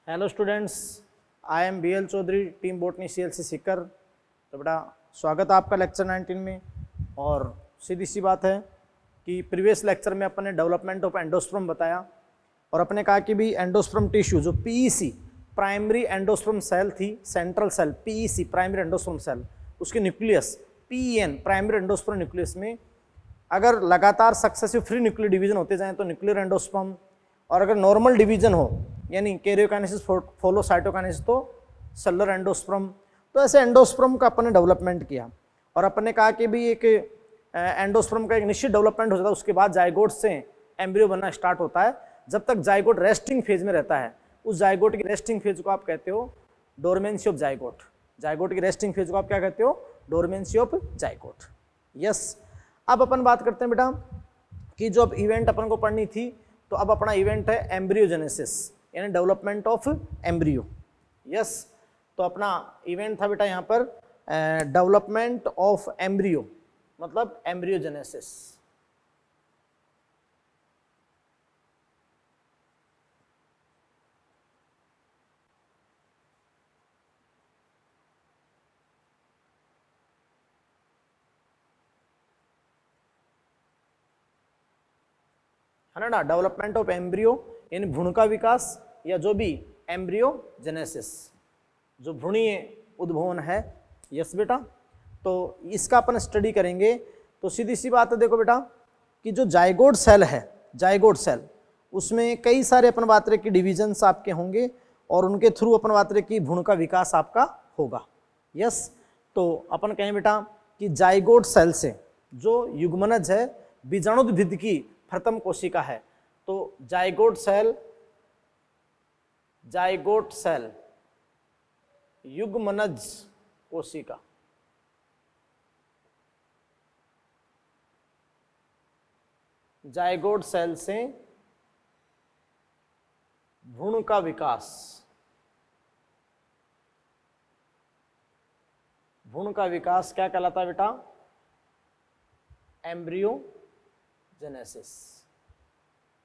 Hello students, I am BL Chaudhary, team botany CLC Sikar. तो बेटा स्वागत है आपका लेक्चर 19 में। और सीधी सी बात है कि प्रीवियस लेक्चर में अपन ने डेवलपमेंट ऑफ एंडोस्पर्म बताया और अपने कहा कि भी एंडोस्पर्म टिश्यू जो PEC प्राइमरी एंडोस्पर्म सेल थी, central cell PEC primary endosperm cell, उसके nucleus PEN primary endosperm nucleus में अगर लगातार सक्सेसिव फ्री न्यूक्लियर डिवीजन होते जाएं तो न्यूक्लियर एंडोस्पर्म, और अगर नॉर्मल डिवीजन हो यानी कैरियोकाइनेसिस फॉलो साइटोकाइनेसिस तो सेलुलर एंडोस्पर्म। तो ऐसे एंडोस्पर्म का अपन ने डेवलपमेंट किया और अपन ने कहा कि भी एक एंडोस्पर्म का एक निश्चित डेवलपमेंट हो जाता है, उसके बाद जाइगोट से एम्ब्रियो बनना स्टार्ट होता है। जब तक जाइगोट रेस्टिंग फेज में रहता है, उस जाइगोट की रेस्टिंग फेज को आप कहते हो डोरमेंसी ऑफ जाइगोट। जाइगोट की रेस्टिंग फेज को आप क्या कहते हो? Dormancy of zygote. यस, अब अपन बात करते हैं बेटा कि जो अब इवेंट अपन को पढ़नी थी, तो अब अपना इवेंट है एम्ब्रियोजेनेसिस यानी डेवलपमेंट ऑफ एम्ब्रियो। यस, तो अपना इवेंट था बेटा यहाँ पर डेवलपमेंट ऑफ एम्ब्रियो, मतलब एम्ब्रियोजेनेसिस। है ना, डेवलपमेंट ऑफ एम्ब्रियो यानी भ्रूण का विकास या जो भी एम्ब्रियोजेनेसिस, जो भ्रूणीय उद्भवन है। यस बेटा, तो इसका अपन स्टडी करेंगे। तो सीधी सी बात है, देखो बेटा कि जो जाइगोट सेल है, जाइगोट सेल, उसमें कई सारे अपन बात रहे कि डिविजन्स आपके होंगे और उनके थ्रू अपन बात रहे कि भ्रूण का विकास आपका होगा। यस, तो अपन कहें बेटा कि जाइगोट सेल से जो युग्मनज है बीजाणुद्भिद की प्रथम कोशिका है, तो जाइगोट सेल युग्मनज कोशिका, जाइगोट सेल से भ्रूण का विकास, भ्रूण का विकास क्या कहलाता है बेटा? एम्ब्रियोजेनेसिस।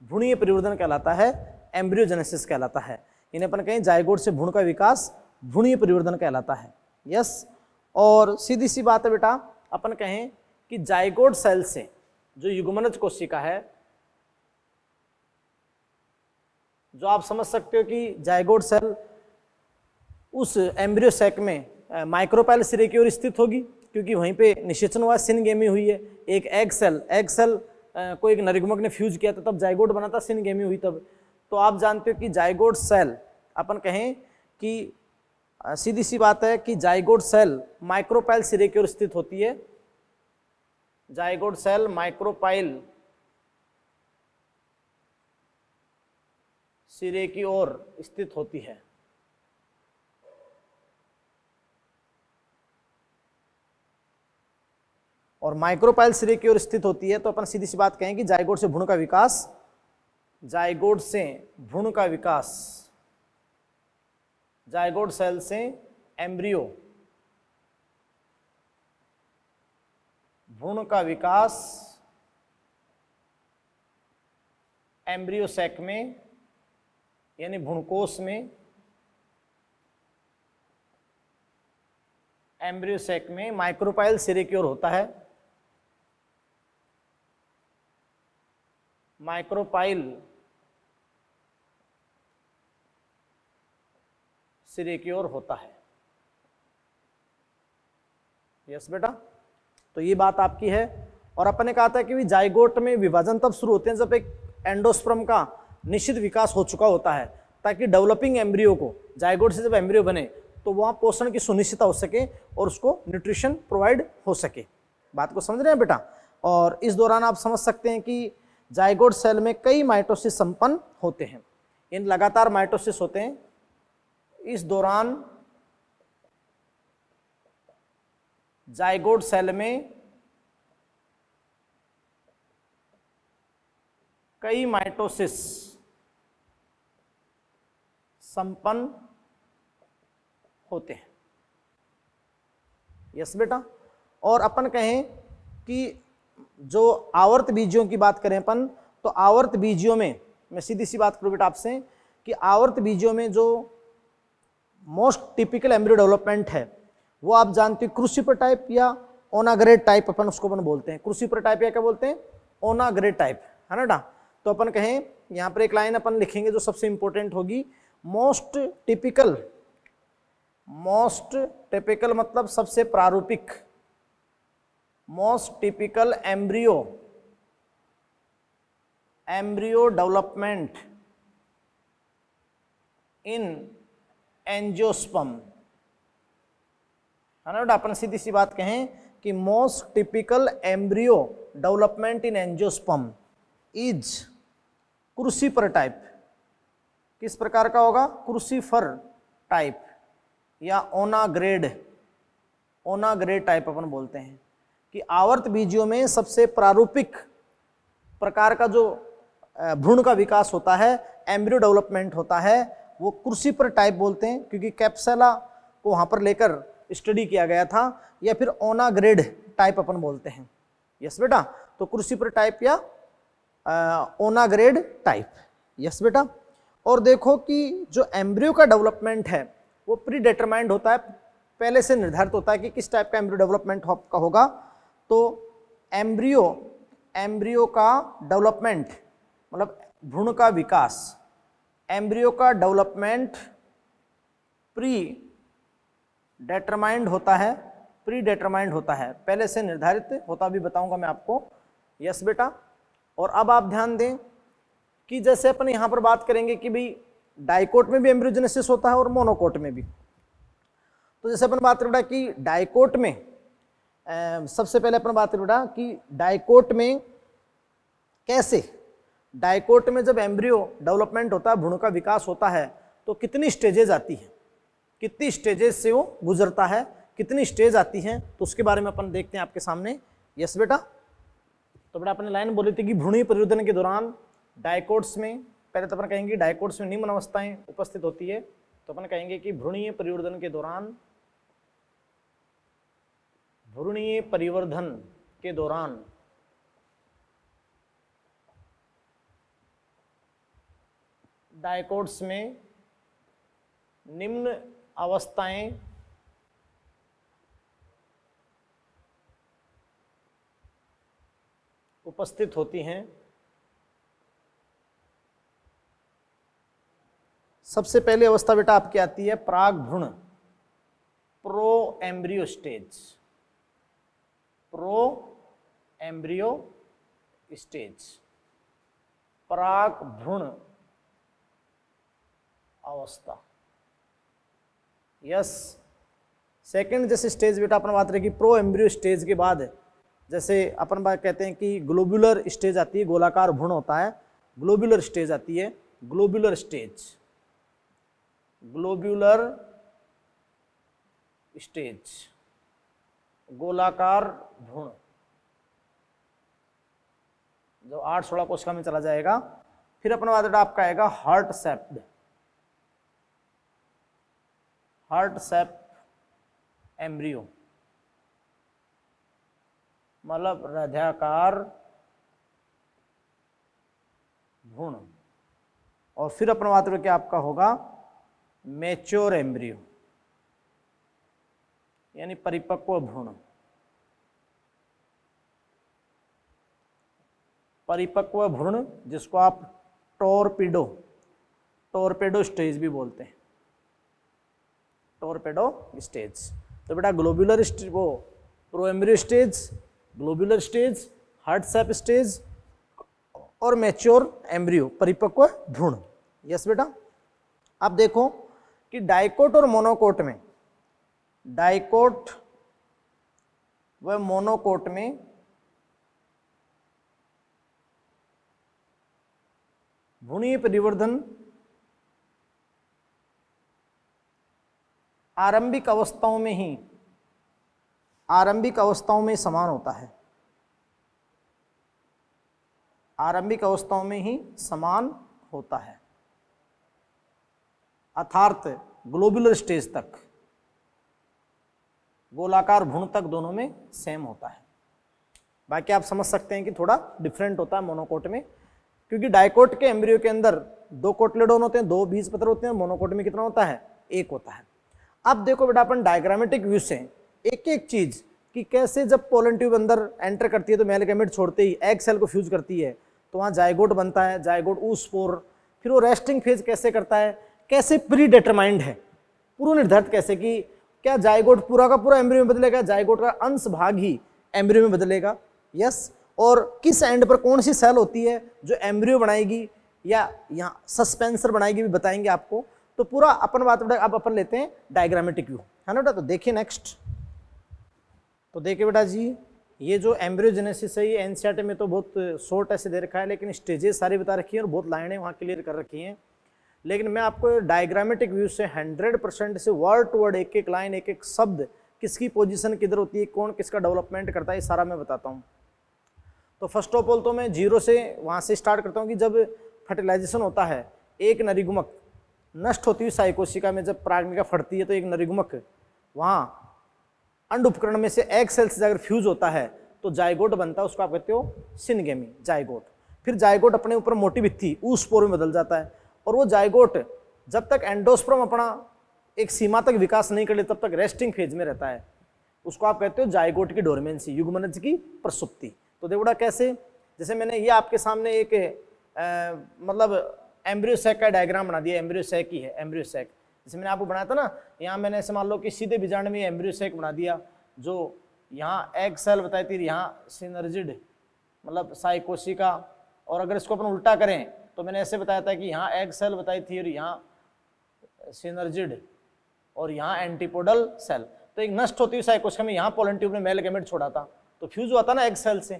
भ्रूणीय परिवर्धन कहलाता है, एम्ब्रियोजेनेसिस कहलाता है। इन्हें अपन कहें जाइगोट से भ्रूण का विकास भ्रूणीय परिवर्धन कहलाता है। यस, और सीधी सी बात है बेटा, अपन कहें कि जाइगोट सेल से जो युग्मनज कोशिका है, जो आप समझ सकते हो कि जाइगोट सेल उस एम्ब्रियो सैक में माइक्रोपाइल सिरे की ओर स्थित होगी, क्योंकि वहीं पे निषेचन हुआ, सिनगेमी हुई है। एक एग सेल को एक नरयुग्मक ने फ्यूज किया था, तब जाइगोट बना था, सिनगेमी हुई तब। तो आप जानते हो कि जाइगोट सेल, अपन कहें कि सीधी सी बात है कि जाइगोट सेल माइक्रोपाइल सिरे की ओर स्थित होती है। जाइगोट सेल माइक्रोपाइल सिरे की ओर स्थित होती है। और माइक्रोपाइल सिरे की ओर स्थित होती है, तो अपन सीधी सी बात कहें कि जाइगोट से भ्रूण का विकास, जाइगोट से भ्रूण का विकास, जाइगोट सेल से एम्ब्रियो, भ्रूण का विकास एम्ब्रियो सैक में यानी भ्रूणकोश में, एम्ब्रियो सैक में माइक्रोपाइल सिरे की ओर होता है। माइक्रोपाइल सिरे की ओर होता है। यस बेटा, तो ये बात आपकी है। और अपन ने कहा था कि जाइगोट में विभाजन तब शुरू होते हैं जब एक एंडोस्पर्म का निश्चित विकास हो चुका होता है, ताकि डेवलपिंग एम्ब्रियो को, जाइगोट से जब एम्ब्रियो बने तो वहां पोषण की सुनिश्चितता हो सके और उसको न्यूट्रिशन प्रोवाइड हो सके। बात को समझ रहे हैं बेटा? और इस दौरान आप समझ सकते हैं कि जाइगोट सेल में कई माइटोसिस संपन्न होते हैं। इन लगातार माइटोसिस होते हैं। इस दौरान जाइगोट सेल में कई माइटोसिस संपन्न होते हैं। यस बेटा, और अपन कहें कि जो आवर्त बीजियों की बात करें अपन, तो आवर्त बीजियों में मैं सीधी सी बात करूं बेटा आपसे कि आवर्त बीजों में जो मोस्ट टिपिकल एम्ब्रियो डेवलपमेंट है वो आप जानते हो क्रूसिपर टाइप या ओनाग्रेड टाइप, अपन उसको अपन बोलते हैं। क्रूसिपर टाइप या क्या बोलते हैं, ओनाग्रेड टाइप, है ना। तो अपन कहें यहाँ पर एक लाइन अपन लिखेंगे जो सबसे इंपॉर्टेंट होगी, मोस्ट टिपिकल मतलब सबसे प्रारूपिक, most typical embryo development in angiosperm, है ना। अपन सीधी सी बात कहें कि most typical embryo development in angiosperm is crucifer type. किस प्रकार का होगा, क्रूसिफर टाइप या ओनाग्रेड टाइप अपन बोलते हैं कि आवर्त बीजियों में सबसे प्रारूपिक प्रकार का जो भ्रूण का विकास होता है, एम्ब्रियो डेवलपमेंट होता है, वो क्रूसिफर टाइप बोलते हैं, क्योंकि कैप्सुला को वहां पर लेकर स्टडी किया गया था। या फिर ओनाग्रेड टाइप अपन बोलते हैं। यस बेटा, तो क्रूसिफर टाइप या ओनाग्रेड टाइप, यस बेटा। और देखो कि जो एम्ब्रियो का डेवलपमेंट है वो प्री डिटरमाइंड होता है, पहले से निर्धारित होता है कि किस टाइप का एम्ब्रियो डेवलपमेंट का होगा। तो एम्ब्रियो का डेवलपमेंट मतलब भ्रूण का विकास, एम्ब्रियो का डेवलपमेंट प्री डिटरमाइंड होता है, पहले से निर्धारित होता, भी बताऊंगा मैं आपको। यस बेटा। और अब आप ध्यान दें कि जैसे अपन यहां पर बात करेंगे कि भाई डाइकोट में भी एम्ब्रियोजेनेसिस होता है और मोनोकोट में भी। तो जैसे अपन बात करें कि डाइकोट में सबसे पहले अपन बात करें कि डाइकोट में कैसे, डाइकोट में जब एम्ब्रियो डेवलपमेंट होता है, भ्रूण का विकास होता है, तो कितनी स्टेजेस आती है, कितनी स्टेजेस से वो गुजरता है, कितनी स्टेज आती हैं, तो उसके बारे में अपन देखते हैं आपके सामने। यस बेटा। तो बेटा अपने लाइन बोली थी कि भ्रूणीय परिवर्धन के दौरान डाइकोट्स में, पहले तो अपन कहेंगे डाइकोट्स में निम्न अवस्थाएं उपस्थित होती है। तो अपन कहेंगे कि भ्रूणीय परिवर्धन के दौरान डाइकोट्स में निम्न अवस्थाएं उपस्थित होती हैं। सबसे पहली अवस्था बेटा आपकी आती है प्राग भ्रूण, प्रो एम्ब्रियो स्टेज, प्राग भ्रूण अवस्था। यस। सेकंड जैसे स्टेज बेटा अपन बात रही प्रो एम्ब्रियो स्टेज के बाद, जैसे अपन बात कहते हैं कि ग्लोबुलर स्टेज आती है, गोलाकार भ्रूण होता है, ग्लोबुलर स्टेज आती है, ग्लोबुलर स्टेज, गोलाकार भ्रूण जो 8-16 कोशिका में चला जाएगा। फिर अपना बात आपका आएगा हार्ट शेप एम्ब्रियो, मतलब हृदयाकार भ्रूण। और फिर अपना बात क्या आपका होगा मैच्योर एम्ब्रियो, यानी परिपक्व भ्रूण, जिसको आप टोरपेडो स्टेज भी बोलते हैं, टोरपेडो स्टेज। तो बेटा ग्लोबुलर स्टेज, वो pro embryo stage, globular stage, heart shape stage और मैच्योर एम्ब्रियो, परिपक्व भ्रूण। यस बेटा। अब देखो कि डाइकोट और मोनोकोट में, डाइकोट व मोनोकोट में भ्रूणीय परिवर्धन आरंभिक अवस्थाओं में समान होता है, आरंभिक अवस्थाओं में ही समान होता है, अर्थात ग्लोबुलर स्टेज तक, गोलाकार भ्रूण तक दोनों में सेम होता है। बाकी आप समझ सकते हैं कि थोड़ा डिफरेंट होता है मोनोकोट में, क्योंकि डाइकोट के एम्ब्रियो के अंदर 2 कोटलेडोन होते हैं, 2 बीजपत्र होते हैं, मोनोकोट में कितना होता है, 1 होता है। अब देखो बेटा अपन डायग्रामेटिक व्यू से एक एक चीज कि कैसे जब पोलन ट्यूब अंदर एंटर करती है तो मेल गैमेट छोड़ते ही एग सेल को फ्यूज करती है तो वहाँ जाइगोट बनता है, जाइगोट oospore, फिर वो रेस्टिंग फेज कैसे करता है, कैसे प्री डिटरमाइंड है, पूर्व निर्धारित कैसे कि क्या जाइगोट पूरा का पूरा एम्ब्रियो में बदलेगा, जाइगोट का अंश भाग ही एम्ब्रियो में बदलेगा, यस, और किस एंड पर कौन सी सेल होती है जो एम्ब्रियो बनाएगी या यहाँ सस्पेंसर बनाएगी भी बताएंगे आपको। तो पूरा अपन बात अब अपन लेते हैं डायग्रामेटिक व्यू, है ना बेटा। तो देखिए नेक्स्ट, तो देखिए बेटा जी ये जो एम्ब्रियोजेनेसिस है ये एनसीईआरटी में तो बहुत शॉर्ट ऐसे दे रखा है, लेकिन स्टेजेस सारी बता रखी है और बहुत लाइनें वहाँ क्लियर कर रखी हैं। लेकिन मैं आपको डायग्रामेटिक व्यू से 100% से वर्ड टू वर्ड एक एक लाइन एक एक शब्द किसकी पोजीशन किधर होती है, कौन किसका डेवलपमेंट करता है, ये सारा मैं बताता हूँ। तो फर्स्ट ऑफ ऑल तो मैं 0 से वहाँ से स्टार्ट करता हूँ कि जब फर्टिलाइजेशन होता है एक नरिगुमक नष्ट होती हुई साइकोशिका में जब प्राग्निका फटती है तो एक नरिगुमक वहाँ अंड उपकरण में से एग सेल से अगर फ्यूज होता है तो जाइगोट बनता है, उसको आप कहते हो सिनगेमी जाइगोट। फिर जाइगोट अपने ऊपर मोटी भित्ति oospore में बदल जाता है और वो जाइगोट जब तक एंडोस्पर्म अपना एक सीमा तक विकास नहीं कर ले तब तक रेस्टिंग फेज में रहता है, उसको आप कहते हो जाइगोट की डोरमेंसी, युग्मनज की प्रसुप्ति। तो देखो बेटा कैसे, जैसे मैंने ये आपके सामने एक मतलब एम्ब्रियो सैक का डायग्राम बना दिया, एम्ब्रियो सैक ही है, एम्ब्रियो सैक जैसे मैंने आपको बनाया था ना, यहाँ मैंने ऐसे मान लो कि सीधे बीजांड में एम्ब्रियो सैक बना दिया, जो यहाँ एग सेल बताई थी, यहाँ सिनर्जिड मतलब साइकोशिका, और अगर इसको अपन उल्टा करें तो मैंने ऐसे बताया था कि यहाँ एग सेल बताई थी और यहाँ सिनर्जिड और यहाँ एंटीपोडल सेल। तो एक नष्ट होती हुई साइकोशिका में यहाँ पोलन ट्यूब ने मेल गैमेट छोड़ा था तो फ्यूज हुआ था ना एग सेल से।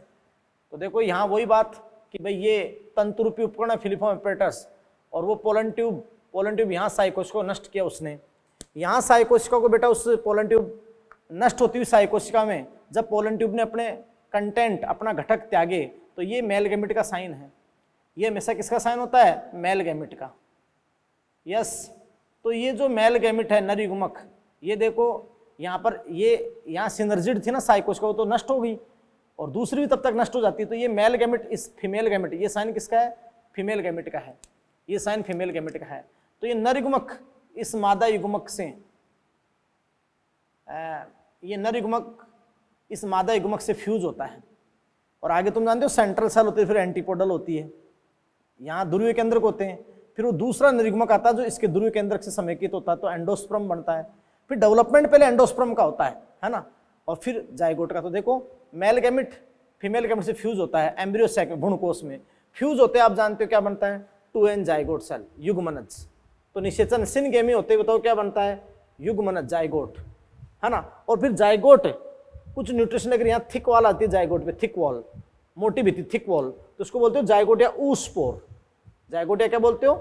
तो देखो यहाँ वही बात कि भाई ये तंतुरूपी उपकरण है फिलिफॉर्म एपरेटस, और वो पोलन ट्यूब यहाँ साइकोशिका को नष्ट किया उसने, यहाँ साइकोशिका को बेटा उस पोलन ट्यूब नष्ट होती हुई साइकोशिका में जब पोलन ट्यूब ने अपने कंटेंट अपना घटक त्यागे तो ये मेल गैमेट का साइन है, ये हमेशा किसका साइन होता है, मेल गैमेट का, यस। तो ये जो मेल गैमेट है नर युग्मक, ये देखो यहाँ पर ये यहाँ सिनर्जिड थी ना साइकोशिका, वो तो नष्ट हो गई और दूसरी भी तब तक नष्ट हो जाती है, तो ये मेल गैमेट इस फीमेल गैमेट, ये साइन किसका है, फीमेल गैमेट का है, ये साइन फीमेल गैमेट का है। तो ये नर युग्मक इस मादा युग्मक से ये नर युग्मक इस मादा युग्मक से फ्यूज होता है और आगे तुम जानते हो सेंट्रल सेल होती है, फिर एंटीपोडल होती है, यहाँ ध्रुवीय केंद्रक होते हैं, फिर वो दूसरा नर युग्मक आता है जो इसके ध्रुवीय केंद्रक से समेकित होता है तो एंडोस्पर्म बनता है, फिर डेवलपमेंट पहले एंडोस्पर्म का होता है ना, और फिर जाइगोट का। तो देखो मेल गैमेट फीमेल गैमेट से फ्यूज होता है, एम्ब्रियो सैक में भ्रूणकोश में फ्यूज होते हैं, आप जानते हो क्या बनता है, 2n जाइगोट सेल युग्मनज। तो निषेचन सिनगेमी होते हैं, बताओ क्या बनता है, युग्मनज जाइगोट, है ना। और फिर जाइगोट कुछ न्यूट्रिशन अगर यहाँ थिक वॉल आती है जाइगोट पे, थिक वॉल मोटी भी थी, थिक वॉल, तो उसको बोलते हो जाइगोट या oospore, जाइगोट या क्या बोलते हो,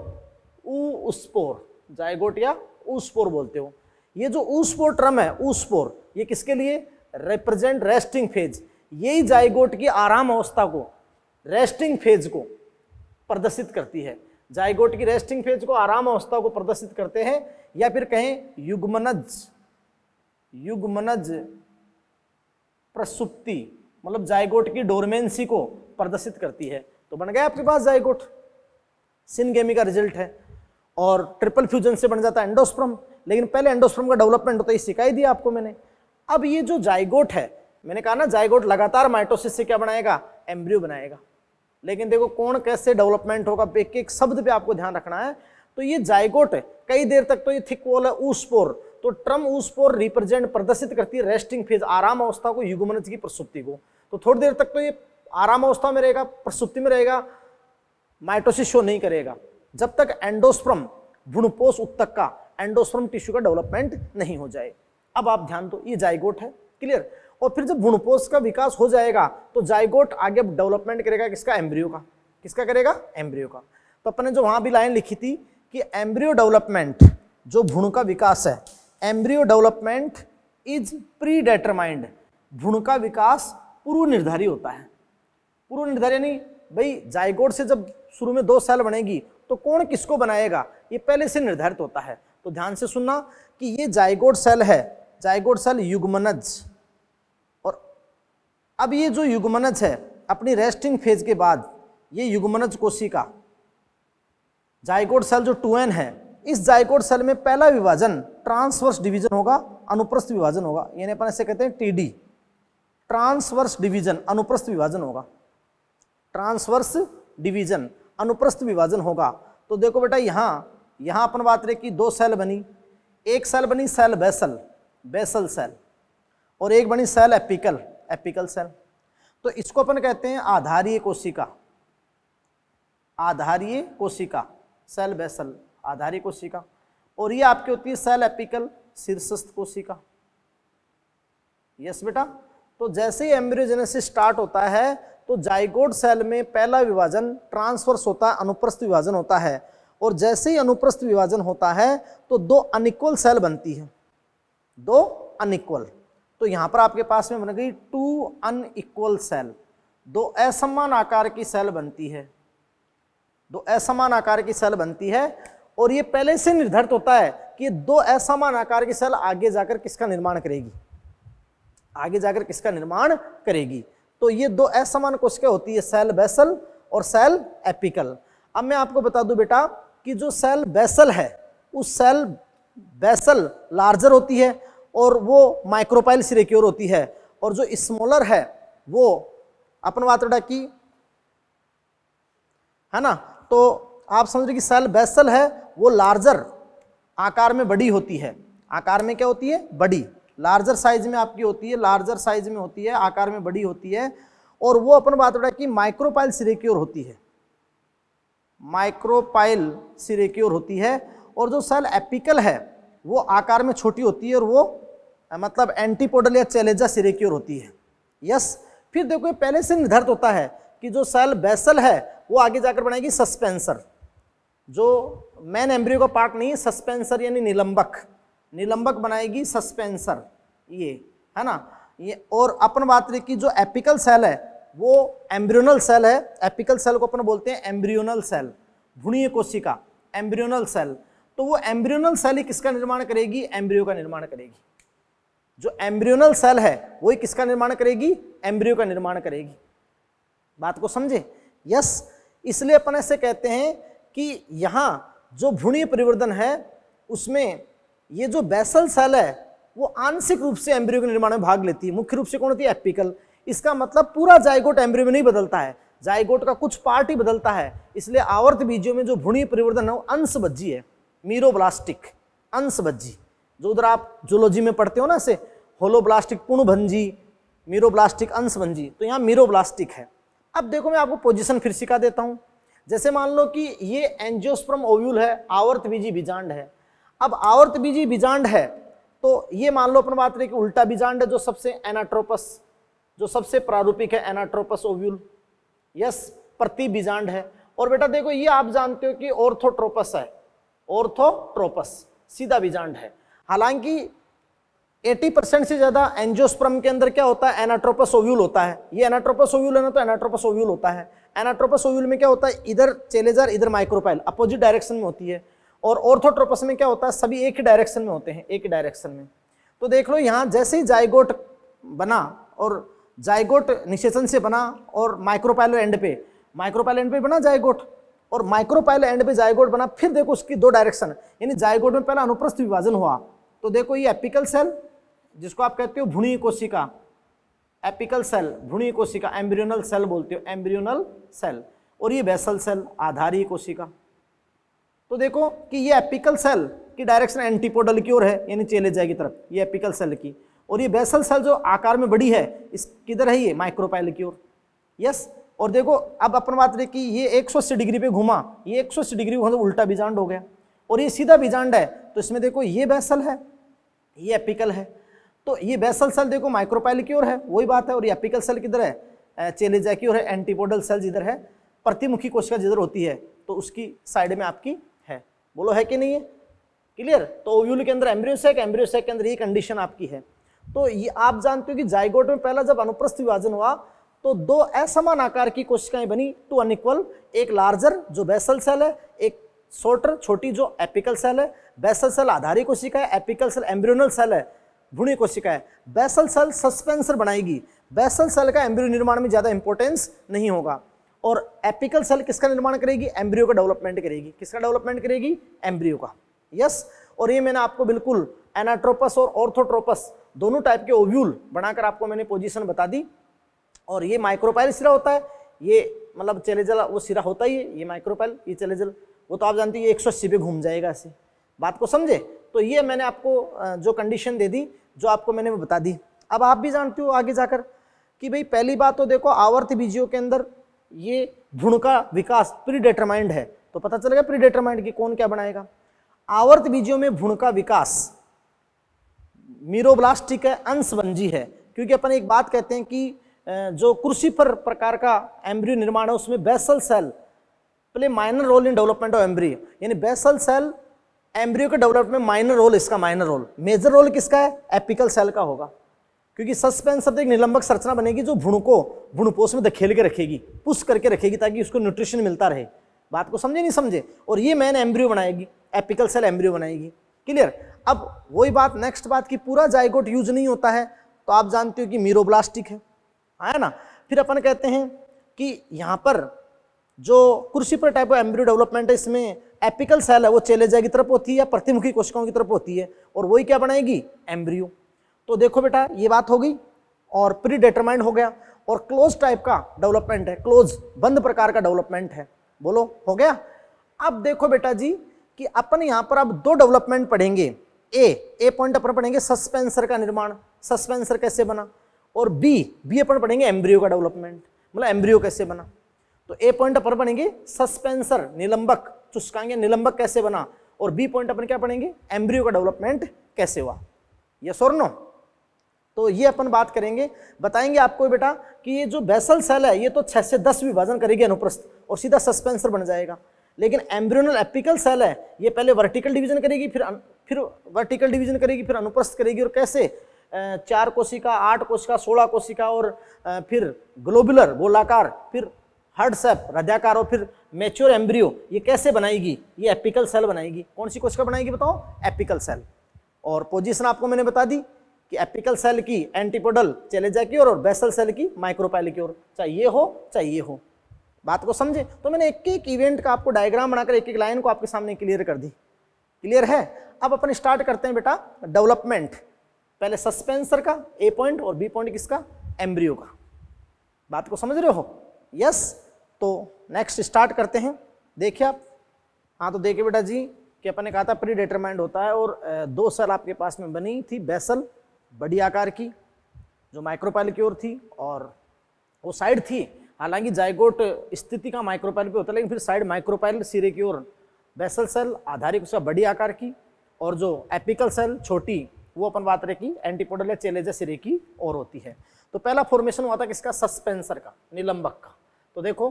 oospore, जाइगोट या oospore बोलते हो। ये जो oospore टर्म है oospore, ये किसके लिए रिप्रेजेंट रेस्टिंग फेज, यही जाइगोट की आराम अवस्था को, रेस्टिंग फेज को प्रदर्शित करती है, जाइगोट की रेस्टिंग फेज को, आराम अवस्था को प्रदर्शित करते हैं, या फिर कहें युग्मनज प्रसुप्ति, मतलब जाइगोट की डोरमेंसी को प्रदर्शित करती है। तो बन गया आपके पास जाइगोट, सिनगेमी का रिजल्ट है, और ट्रिपल फ्यूजन से बन जाता है एंडोस्पर्म। लेकिन पहले एंडोस्पर्म का डेवलपमेंट होता है, ये सिखाई दिया आपको मैंने। अब ये जो जाइगोट है, मैंने कहा ना जाइगोट लगातार माइटोसिस से क्या बनाएगा, एम्ब्रियो बनाएगा। लेकिन देखो कौन कैसे डेवलपमेंट होगा, एक एक शब्द पे आपको ध्यान रखना है। तो ये जाइगोट कई देर तक तो ये थिक वॉल है oospore, तो टर्म oospore रिप्रेजेंट प्रदर्शित करती है रेस्टिंग फेज, आराम अवस्था को, युग्मनज की प्रसुप्ति को। तो थोड़ी देर तक तो ये आराम अवस्था में रहेगा, प्रसुप्ति में रहेगा, माइटोसिस शो नहीं करेगा जब तक एंडोस्पर्म भ्रूणपोष उत्तक का एंडोस्पर्म टिश्यू का डेवलपमेंट नहीं हो जाए। अब आप ध्यान दो, ये जाइगोट है, क्लियर। और फिर जब भ्रूणपोष का विकास हो जाएगा तो जाइगोट आगे डेवलपमेंट करेगा किसका, एम्ब्रियो का, किसका करेगा, एम्ब्रियो का। तो अपने जो वहां भी लाइन लिखी थी कि एम्ब्रियो डेवलपमेंट, जो भ्रूण का विकास है, embryo development is pre determined, भ्रूण का विकास पूर्व निर्धारित होता है। पूर्व निर्धारित नहीं भाई, जाइगोट से जब शुरू में 2 सेल बनेगी तो कौन किसको बनाएगा, ये पहले से निर्धारित होता है। तो ध्यान से सुनना कि ये जाइगोट सेल है, जाइगोट सेल युग्मनज, और अब ये जो युग्मनज है अपनी रेस्टिंग फेज के बाद ये युग्मनज कोशिका जाइगोट सेल जो 2n है, इस जाइगोट सेल में पहला विभाजन ट्रांसवर्स डिवीजन होगा, अनुप्रस्थ विभाजन होगा, यानी अपन ऐसे कहते हैं टीडी, ट्रांसवर्स डिवीजन, अनुप्रस्थ विभाजन होगा, ट्रांसवर्स डिवीजन, अनुप्रस्थ विभाजन होगा। तो देखो बेटा यहां अपन बात रहे कि दो सेल बनी, एक सेल बनी सेल बेसल, बेसल सेल, और एक बनी सेल एपिकल, एपिकल सेल। तो इसको अपन कहते हैं आधारीय कोशिका, आधारीय कोशिका, सेल बेसल, आधारीय कोशिका। और ये आपकी होती है सेल एपिकल, शीर्षस्थ कोशिका। यस बेटा। तो जैसे ही एम्ब्रियोजेनेसिस स्टार्ट होता है तो जाइगोट सेल में पहला विभाजन ट्रांसवर्स होता है, अनुप्रस्थ विभाजन होता है, और जैसे ही अनुप्रस्थ विभाजन होता है तो दो अनइक्वल सेल बनती है, दो अनइक्वल। तो यहां पर आपके पास में बन गई 2 अनइक्वल सेल, दो असमान आकार की सेल बनती है, दो असमान आकार की सेल बनती है। और ये पहले से निर्धारित होता है कि ये दो असमान आकार की सेल आगे जाकर किसका निर्माण करेगी, आगे जाकर किसका निर्माण करेगी। तो ये दो असमान कोशिका होती है, सेल बेसल और सेल एपिकल। अब मैं आपको बता दूं बेटा कि जो सेल बेसल है उस सेल बेसल लार्जर होती है और वो माइक्रोपाइल सिरेक्योर होती है, और जो स्मॉलर है वो अपन बात रहा कि है ना। तो आप समझ रहे कि सेल बेसल है वो लार्जर आकार में बड़ी होती है, आकार में क्या होती है, बड़ी, लार्जर साइज में आपकी होती है, लार्जर साइज में होती है, आकार में बड़ी होती है। और वो अपन बात रहा कि माइक्रोपाइल सिरेक्योर होती है, माइक्रोपाइल सिरेक्योर होती है। और जो सेल एपिकल है वो आकार में छोटी होती है और वो मतलब एंटीपोडल या चेलेजा सिरेक्योर होती है। यस। फिर देखो पहले से निर्धारित होता है कि जो सेल बेसल है वो आगे जाकर बनाएगी सस्पेंसर, जो मेन एम्ब्रियो का पार्ट नहीं है, सस्पेंसर यानी निलंबक, निलंबक बनाएगी सस्पेंसर, ये है ना ये। और अपन बात रही कि जो एपिकल सेल है वो एम्ब्रियोनल सेल है, एपिकल सेल को अपन बोलते हैं एम्ब्रियोनल सेल, भ्रूणीय कोशिका, एम्ब्रियोनल सेल। तो वो एम्ब्रियोनल सेल ही किसका निर्माण करेगी, एम्ब्रियो का निर्माण करेगी। जो एम्ब्रियोनल सेल है वही किसका निर्माण करेगी, एम्ब्रियो का निर्माण करेगी। बात को समझे। यस। इसलिए अपन ऐसे कहते हैं कि यहां जो भ्रूणीय परिवर्तन है उसमें ये जो बेसल सेल है वो आंशिक रूप से एम्ब्रियो के निर्माण में भाग लेती है, मुख्य रूप से कौन होती है, एपिकल। इसका मतलब पूरा जाइगोट एम्ब्रियो में नहीं बदलता है, जाइगोट का कुछ पार्ट ही बदलता है। इसलिए आवर्त बीजों में जो भ्रूणीय परिवर्तन है वो अंशबज्जी है, मीरोब्लास्टिक, अंशबज्जी। जो उधर आप जूलॉजी में पढ़ते हो ना, से होलोब्लास्टिक पूर्णभंजी, मीरोब्लास्टिक अंशभंजी, तो यहाँ मीरोब्लास्टिक है। अब देखो मैं आपको पोजीशन फिर सिखा देता हूँ। जैसे मान लो कि ये एंजियोस्पर्म ओव्यूल है, आवर्त बीजी बीजांड है। अब आवर्त बीजी बीजांड है तो ये मान लो अपन बात रहे कि उल्टा बीजांड है, जो सबसे एनाट्रोपस, जो सबसे प्रारूपिक है, एनाट्रोपस ओव्यूल। यस। प्रति बीजांड है। और बेटा देखो ये आप जानते हो कि ऑर्थोट्रोपस है, ऑर्थोट्रोपस सीधा बीजांड है। हालांकि 80% से ज्यादा एंजियोस्पर्म के अंदर क्या होता है, एनाट्रोपस ओव्यूल होता है। ये एनाट्रोपस ओव्यूल है ना, तो एनाट्रोपस ओव्यूल होता है। एनाट्रोपस ओव्यूल में क्या होता है, इधर चेलेजार इधर माइक्रोपाइल, अपोजिट डायरेक्शन में होती है। और ऑर्थोट्रोपस में क्या होता है, सभी एक ही डायरेक्शन में होते हैं, एक ही डायरेक्शन में। तो देख लो यहां जैसे ही जाइगोट बना और जाइगोट निषेचन से बना और माइक्रोपाइलर एंड पे, माइक्रोपाइलर एंड पे बना जाइगोट और माइक्रोपाइलर एंड पे जाइगोट बना। फिर देखो उसकी दो डायरेक्शन, यानी जाइगोट में पहला अनुप्रस्थ विभाजन हुआ। तो देखो ये एपिकल सेल जिसको आप कहते हो भ्रूणीय कोशिका, एपिकल सेल भ्रूणीय कोशिका, एम्ब्रियोनल सेल बोलते हो, एम्ब्रियोनल सेल। और ये बेसल सेल आधारीय कोशिका। तो देखो कि ये एपिकल सेल की डायरेक्शन एंटीपोडल की ओर है, यानी चेलेजा की तरफ, ये एपिकल सेल की। और ये बेसल सेल जो आकार में बड़ी है इस किधर है, ये माइक्रोपाइल की ओर। यस। और देखो अब अपन बात रहे कि ये 180 डिग्री पे घुमा, ये 180 डिग्री मतलब उल्टा बीजांड हो गया। और ये सीधा बीजांड है, तो इसमें देखो ये बेसल है, ये एपिकल है। तो ये बेसल सेल देखो माइक्रोपाइल की ओर है, वही बात है। और ये एपिकल सेल किधर है, चेलेजा की ओर है। एंटीपोडल सेल जिधर है, प्रतिमुखी कोशिका जिधर होती है, तो उसकी साइड में आपकी है। बोलो है कि नहीं है, क्लियर। तो ओव्यूल के अंदर एम्ब्रियो सेक, एम्ब्रियो सेक के अंदर ये कंडीशन आपकी है। तो ये आप जानते हो कि जाइगोट में पहला जब अनुप्रस्थ विभाजन हुआ तो दो असमान आकार की कोशिकाएं बनी, 2 अनइक्वल, एक लार्जर जो बेसल सेल है, एक शॉर्टर छोटी जो एपिकल सेल है। बेसल सेल आधारी कोशिका है, एपिकल सेल एम्ब्रियोनल सेल है, भ्रूणीय कोशिका है। बेसल सेल सस्पेंसर बनाएगी, बेसल सेल का एम्ब्रियो निर्माण में ज्यादा इंपॉर्टेंस नहीं होगा। और एपिकल सेल किसका निर्माण करेगी, एम्ब्रियो का डेवलपमेंट करेगी। किसका डेवलपमेंट करेगी, एम्ब्रियो का। यस, और ये मैंने आपको बिल्कुल एनाट्रोपस और ऑर्थोट्रोपस दोनों टाइप के ओव्यूल बनाकर आपको मैंने पोजीशन बता दी। और ये माइक्रोपाइल सिरा होता है, ये मतलब चेलेजल वो सिरा होता ही है, ये माइक्रोपाइल, ये चेलेजल, वो तो आप जानते हैं 180 पे घूम जाएगा ऐसे। बात को समझे? तो ये मैंने आपको जो कंडीशन दे दी, जो आपको मैंने बता दी। अब आप भी जानते हो आगे जाकर कि भाई पहली बात तो देखो, आवर्त बीजियों के अंदर ये भ्रूण का विकास प्रीडिटरमाइंड है, तो पता चलेगा प्रीडिटरमाइंड की कौन क्या बनाएगा। आवर्त बीजियों में भ्रूण का विकास मीरोब्लास्टिक है, अंशवंजी है, क्योंकि अपन एक बात कहते हैं कि जो क्रूसिफर प्रकार का एम्ब्रियो निर्माण है उसमें basal cell play minor role in development of embryo, यानी बेसल सेल एम्ब्रियो के डेवलपमेंट में माइनर रोल, इसका माइनर रोल। मेजर रोल किसका है, एपिकल सेल का होगा, क्योंकि सस्पेंसर एक निलंबक संरचना बनेगी जो भ्रूण को भ्रूणपोष में धकेल के रखेगी, पुश करके रखेगी, ताकि उसको न्यूट्रिशन मिलता रहे। बात को समझे नहीं समझे? और ये मैन एम्ब्रियो बनाएगी, एपिकल सेल एम्ब्रियो बनाएगी। क्लियर? अब वही बात, नेक्स्ट बात की पूरा जाइगोट यूज नहीं होता है, तो आप जानते हो कि मीरोब्लास्टिक है ना। फिर अपन कहते हैं कि यहाँ पर जो क्रूसिफर टाइप ऑफ एम्ब्रियो डेवलपमेंट है, इसमें एपिकल सेल है वो चेलेजा की तरफ होती है या प्रतिमुखी कोशिकाओं की तरफ होती है, और वही क्या बनाएगी, एम्ब्रियो। तो देखो बेटा, ये बात हो गई, और प्री डिटरमाइंड हो गया, और क्लोज टाइप का डेवलपमेंट है, क्लोज बंद प्रकार का डेवलपमेंट है। बोलो, हो गया? अब देखो बेटा जी कि अपन यहाँ पर अब दो डेवलपमेंट पढ़ेंगे। ए पॉइंट अपन पढ़ेंगे सस्पेंसर का निर्माण, सस्पेंसर कैसे बना, और बी अपन पढ़ेंगे एम्ब्रियो का डेवलपमेंट, मतलब एम्ब्रियो कैसे बना। तो ए पॉइंट अपन पढ़ेंगे सस्पेंसर, निलंबक चुस्कांगे, निलंबक कैसे बना, और बी पॉइंट अपन क्या पढ़ेंगे, एम्ब्रियो का डेवलपमेंट कैसे हुआ। यस और नो? तो ये अपन बात करेंगे, बताएंगे आपको बेटा कि ये जो बेसल सेल है ये तो 6 से 10 विभाजन करेगी अनुप्रस्थ, और सीधा सस्पेंसर बन जाएगा। लेकिन एम्ब्रियोनल एपिकल सेल है, ये पहले वर्टिकल डिवीजन करेगी, फिर वर्टिकल डिवीजन करेगी, फिर अनुप्रस्थ करेगी, और कैसे 4 कोशिका, 8 कोशिका, 16 कोशिका, और फिर ग्लोबुलर गोलाकार, फिर हार्ड शेप हृदयाकार, और फिर मैच्योर एम्ब्रियो, ये कैसे बनाएगी, ये एपिकल सेल बनाएगी। कौन सी कोशिका बनाएगी बताओ, एपिकल सेल। और पोजीशन आपको मैंने बता दी कि एपिकल सेल की एंटीपोडल चेलेजा की ओर, और बेसल सेल की माइक्रोपाइल की ओर, चाहे ये हो। बात को समझे? तो मैंने एक एक इवेंट का आपको डायग्राम बनाकर एक एक लाइन को आपके सामने क्लियर कर दी। क्लियर है? अब अपन स्टार्ट करते हैं बेटा डेवलपमेंट। पहले सस्पेंसर का ए पॉइंट, और बी पॉइंट किसका, एम्ब्रियो का। बात को समझ रहे हो? यस। तो नेक्स्ट स्टार्ट करते हैं। देखिए आप, हाँ तो देखिए बेटा जी कि अपन ने कहा था प्री डिटरमाइंड होता है, और 2 सेल आपके पास में बनी थी, बेसल बड़ी आकार की जो माइक्रोपाइल की ओर थी, और वो साइड थी, हालांकि जाइगोट स्थिति का माइक्रोपाइल पे होता है, लेकिन फिर साइड माइक्रोपाइल सिरे की ओर बेसल सेल आधारित उसका बड़ी आकार की, और जो एपिकल सेल छोटी वो अपन बात रहे की एंटीपोडल या चेलेजा सिरे की ओर होती है। तो पहला फॉर्मेशन हुआ था किसका, सस्पेंसर का, निलंबक का। तो देखो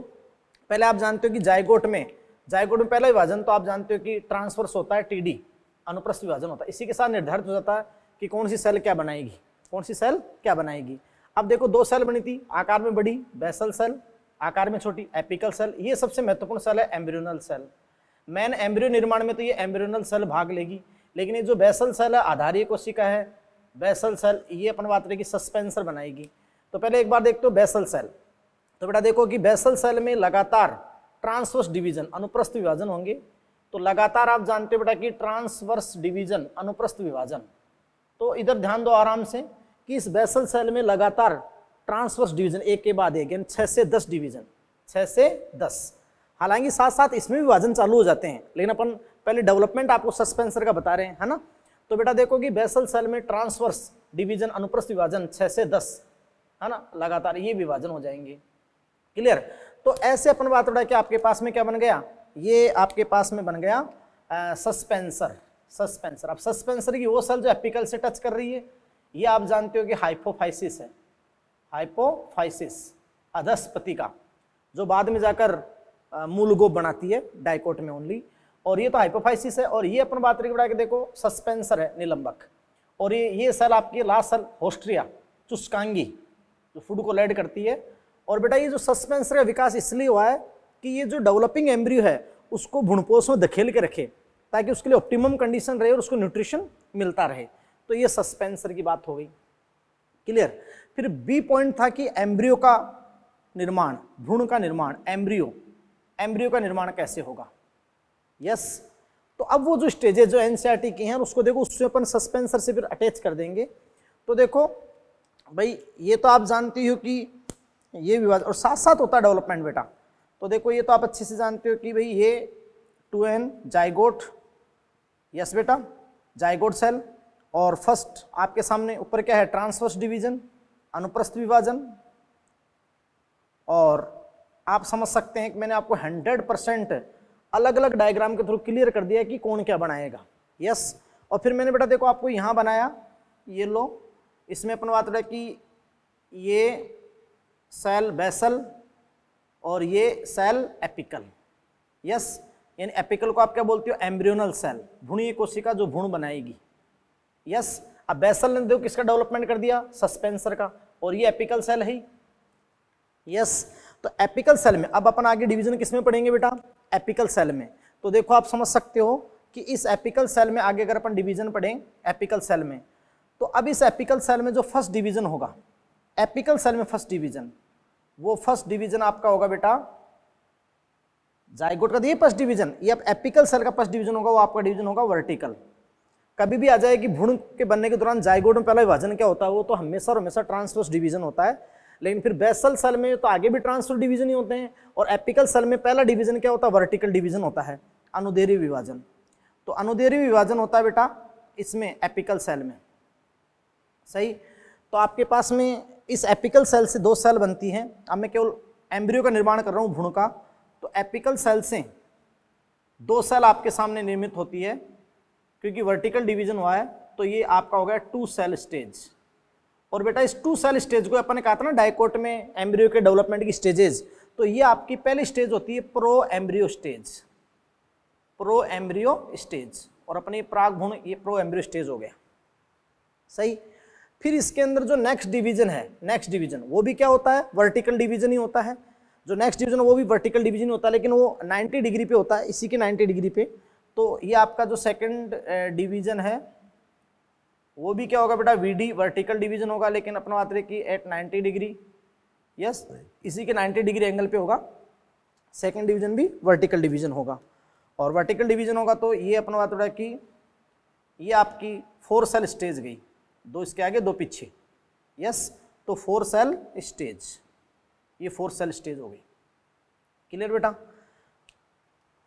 पहले आप जानते हो कि जाइगोट में पहला विभाजन तो आप जानते हो कि ट्रांसवर्स होता है, टीडी अनुप्रस्थ विभाजन होता है। इसी के साथ निर्धारित हो जाता है कि कौन सी सेल क्या बनाएगी, अब देखो 2 सेल बनी थी, आकार में बड़ी बेसल सेल, आकार में छोटी एपिकल सेल। ये सबसे महत्वपूर्ण सेल है एम्ब्रियोनल सेल। मैन एम्ब्रियो निर्माण में तो ये एम्ब्रियोनल सेल भाग लेगी, लेकिन ये जो बेसल सेल है आधारीय कोशिका है, बेसल सेल, ये अपन बात रहेगी सस्पेंसर बनाएगी। तो पहले एक बार देखते हो बेसल सेल। तो बेटा देखो कि बेसल सेल में लगातार ट्रांसवर्स डिवीजन, अनुप्रस्थ विभाजन होंगे। तो लगातार आप जानते हो बेटा कि ट्रांसवर्स डिवीजन, अनुप्रस्थ विभाजन। तो इधर ध्यान दो आराम से कि इस बेसल सेल में लगातार ट्रांसवर्स डिवीजन एक के बाद एक, 6 से 10 डिवीजन, 6 से 10। हालांकि साथ साथ इसमें विभाजन चालू हो जाते हैं, लेकिन अपन पहले डेवलपमेंट आपको सस्पेंसर का बता रहे हैं, है ना। तो बेटा देखो कि बेसल सेल में ट्रांसवर्स डिवीजन, अनुप्रस्थ विभाजन 6 से 10, है ना, लगातार ये विभाजन हो जाएंगे। क्लियर? तो ऐसे अपन बात उड़ा कि आपके पास में क्या बन गया, ये आपके पास में बन गया सस्पेंसर। अब सस्पेंसर की वो सेल जो एपिकल से टच कर रही है, ये आप जानते हो कि हाइपोफाइसिस है। हाइपोफाइसिस अधस्पति का, जो बाद में जाकर मूल गोप बनाती है डाइकोट में ओनली, और ये तो हाइपोफाइसिस है। और ये अपन बात बढ़ा के देखो सस्पेंसर है, निलंबक। और ये सेल आपकी लास्ट सेल होस्ट्रिया चुस्कांगी, जो फूड को लेड करती है। और बेटा ये जो सस्पेंसर का विकास इसलिए हुआ है कि ये जो डेवलपिंग एम्ब्रियो है उसको भ्रूणपोष में धकेल के रखे, ताकि उसके लिए ऑप्टिमम कंडीशन रहे और उसको न्यूट्रिशन मिलता रहे। तो ये सस्पेंसर की बात हो गई। क्लियर? फिर बी पॉइंट था कि एम्ब्रियो का निर्माण, भ्रूण का निर्माण, एम्ब्रियो का निर्माण कैसे होगा। यस, तो अब वो जो स्टेजेस जो एनसीईआरटी की हैं उसको देखो, उससे अपन सस्पेंसर से फिर अटैच कर देंगे। तो देखो भाई ये तो आप जानती हो कि ये विभाजन और साथ साथ होता है डेवलपमेंट बेटा। तो देखो ये तो आप अच्छे से जानते हो कि भाई ये 2n जाइगोट, यस बेटा, जाइगोट सेल, और फर्स्ट आपके सामने ऊपर क्या है, ट्रांसवर्स डिवीजन, अनुप्रस्थ विभाजन। और आप समझ सकते हैं कि मैंने आपको 100% अलग अलग डायग्राम के थ्रू क्लियर कर दिया कि कौन क्या बनाएगा। यस, और फिर मैंने बेटा देखो आपको यहाँ बनाया, ये लो, इसमें अपन बात रहे कि ये सेल बेसल और ये सेल एपिकल। यस, यानी एपिकल को आप क्या बोलते हो, एम्ब्रियोनल सेल, भ्रूणीय कोशिका जो भ्रूण बनाएगी। यस, अब बेसल ने देखो किसका डेवलपमेंट कर दिया, सस्पेंसर का, और ये एपिकल सेल है। यस, तो एपिकल सेल में अब अपन आगे डिवीजन किसमें पढ़ेंगे बेटा, एपिकल सेल में। तो देखो आप समझ सकते हो कि इस एपिकल सेल में आगे अगर अपन डिवीजन पढ़ें एपिकल सेल में, तो अब इस एपिकल सेल में जो फर्स्ट डिवीजन होगा, एपिकल सेल में फर्स्ट डिवीजन, वो फर्स्ट डिवीजन आपका होगा बेटा जाइगोट का, ये फर्स्ट डिवीजन, ये अब एपिकल सेल का फर्स्ट डिवीजन होगा, वो आपका डिवीजन होगा वर्टिकल। कभी भी आ जाए कि भ्रूण के बनने के दौरान जाइगोट में पहला विभाजन क्या होता है, वो तो हमेशा और हमेशा ट्रांसवर्स डिवीजन होता है। लेकिन फिर बेसल सेल में तो आगे भी ट्रांसवर्स डिवीजन ही होते हैं, और एपिकल सेल में पहला डिवीजन क्या होता है, वर्टिकल डिवीजन होता है, अनुदैर्घ्य विभाजन। तो अनुदैर्घ्य विभाजन होता है बेटा इसमें एपिकल सेल में, सही। तो आपके पास में इस एपिकल सेल से 2 सेल बनती हैं। अब मैं केवल एम्ब्रियो का निर्माण कर रहा हूँ भ्रूण का, तो एपिकल सेल से 2 सेल आपके सामने निर्मित होती है, क्योंकि वर्टिकल डिवीजन हुआ है, तो ये आपका हो गया 2 सेल स्टेज। और बेटा इस 2 सेल स्टेज को अपन ने कहा था ना डाइकोट में एम्ब्रियो के डेवलपमेंट की स्टेजेस, तो ये आपकी पहली स्टेज होती है pro embryo stage, pro embryo stage, और अपने प्राग भ्रूण ये प्रो एम्ब्रियो स्टेज हो गया, सही। फिर इसके अंदर जो नेक्स्ट डिवीजन है, नेक्स्ट डिवीजन वो भी क्या होता है, वर्टिकल डिवीजन ही होता है। जो नेक्स्ट डिवीजन वो भी वर्टिकल डिवीजन होता है, लेकिन वो 90 डिग्री पे होता है, इसी के 90 डिग्री पे। तो ये आपका जो सेकंड डिवीजन है वो भी क्या होगा बेटा, वीडी वर्टिकल डिवीजन होगा, लेकिन अपना बात रहे कि एट 90 डिग्री, यस, इसी के 90 डिग्री एंगल पे होगा। सेकंड डिवीजन भी वर्टिकल डिवीजन होगा, और वर्टिकल डिवीजन होगा तो ये अपना बात रहा कि ये आपकी 4 सेल स्टेज गई, 2 इसके आगे 2 पीछे, यस, तो 4 सेल स्टेज, ये 4 सेल स्टेज हो गई। क्लियर बेटा।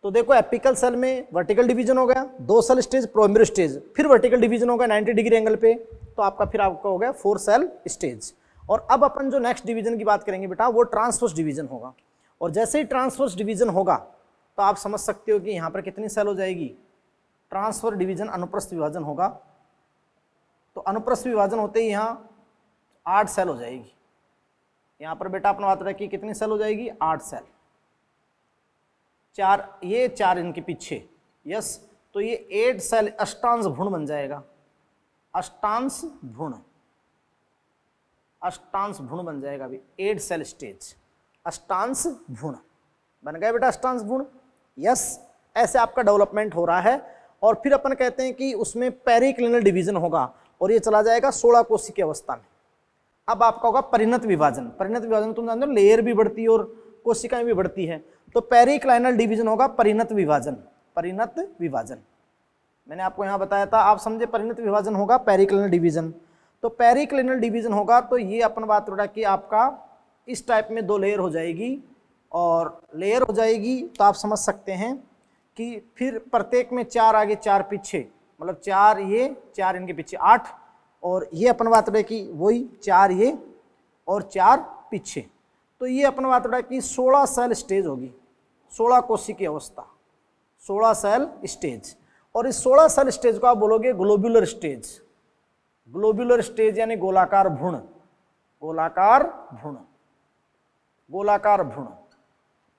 तो देखो एपिकल सेल में वर्टिकल डिवीजन हो गया, 2 cell stage, pro embryo stage, फिर वर्टिकल डिवीजन होगा 90 डिग्री एंगल पे, तो आपका हो गया 4 सेल स्टेज। और अब अपन जो नेक्स्ट डिवीजन की बात करेंगे बेटा, वो ट्रांसवर्स डिवीजन होगा। और जैसे ही ट्रांसवर्स डिवीजन होगा तो आप समझ सकते हो कि यहाँ पर कितनी सेल हो जाएगी, ट्रांसफर डिवीजन, अनुप्रस्थ विभाजन होगा। तो अनुप्रस्थ विभाजन होते ही यहाँ 8 सेल हो जाएगी। यहाँ पर बेटा अपना बात रखिए कितनी सेल हो जाएगी, 8 सेल, 4 ये 4 इनके पीछे, यस, तो ये 8 सेल अष्टांश भ्रूण बन जाएगा, अष्टांश भ्रूण, अष्टांश भ्रूण बन जाएगा अभी, 8 सेल स्टेज, अष्टांश भ्रूण बन गए बेटा, अष्टांश भ्रूण, यस। ऐसे आपका डेवलपमेंट हो रहा है। और फिर अपन कहते हैं कि उसमें पेरिक्लिनल डिवीजन होगा, और ये चला जाएगा 16 कोशिका की अवस्था में। अब आपका होगा परिणत विभाजन। परिणत विभाजन तुम जानते हो, लेयर भी बढ़ती है और कोशिकाएं भी बढ़ती है। तो पेरिक्लाइनल डिवीजन होगा परिणत विभाजन, परिणत विभाजन मैंने आपको यहाँ बताया था, आप समझे। परिणत विभाजन होगा पेरिक्लिनल डिवीजन। तो पेरिक्लिनल डिवीजन होगा तो ये अपन बात हो रहा कि आपका इस टाइप में 2 लेयर हो जाएगी, और लेयर हो जाएगी तो आप समझ सकते हैं कि फिर प्रत्येक में 4 आगे 4 पीछे, मतलब 4 ये 4 इनके पीछे 8, और ये अपन बात रहे कि वही 4 ये और 4 पीछे। तो ये अपन बात रहा कि 16 सेल स्टेज होगी, 16 कोशिका की अवस्था, 16 सेल स्टेज। और इस 16 सेल स्टेज को आप बोलोगे ग्लोब्यूलर स्टेज, ग्लोब्यूलर स्टेज यानी गोलाकार भ्रूण, गोलाकार भ्रूण, गोलाकार भ्रूण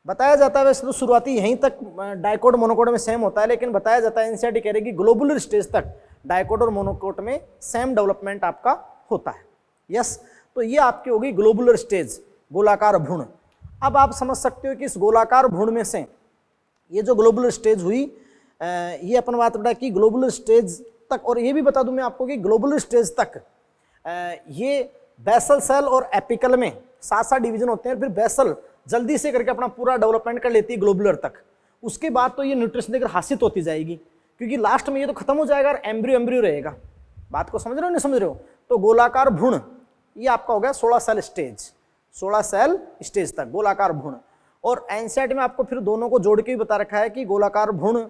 बताया जाता है। वैसे तो शुरुआती यहीं तक डाइकोट मोनोकोट में सेम होता है, लेकिन बताया जाता है एनसीईआरटी कह रही है कि ग्लोबुलर स्टेज तक डाइकोट और मोनोकोट में सेम डेवलपमेंट आपका होता है, यस। तो ये आपकी होगी ग्लोबुलर स्टेज, गोलाकार भ्रूण। अब आप समझ सकते हो कि इस गोलाकार भ्रूण में से ये जो ग्लोबुलर स्टेज हुई, ये अपन बात बता कि ग्लोबुलर स्टेज तक, और ये भी बता दूं मैं आपको कि ग्लोबुलर स्टेज तक ये बेसल सेल और एपिकल में सात सात डिवीजन होते हैं, फिर बेसल जल्दी से करके अपना पूरा डेवलपमेंट कर लेती है ग्लोबुलर तक। उसके बाद तो ये न्यूट्रिशन देकर हासिल होती जाएगी, क्योंकि लास्ट में ये तो खत्म हो जाएगा और एम्ब्रियो एम्ब्रियो रहेगा। बात को समझ रहे हो नहीं समझ रहे हो? तो गोलाकार भ्रूण ये आपका हो गया 16 सेल स्टेज, 16 सेल स्टेज तक गोलाकार भ्रूण। और एनसीईआरटी में आपको फिर दोनों को जोड़ के भी बता रखा है कि गोलाकार भ्रूण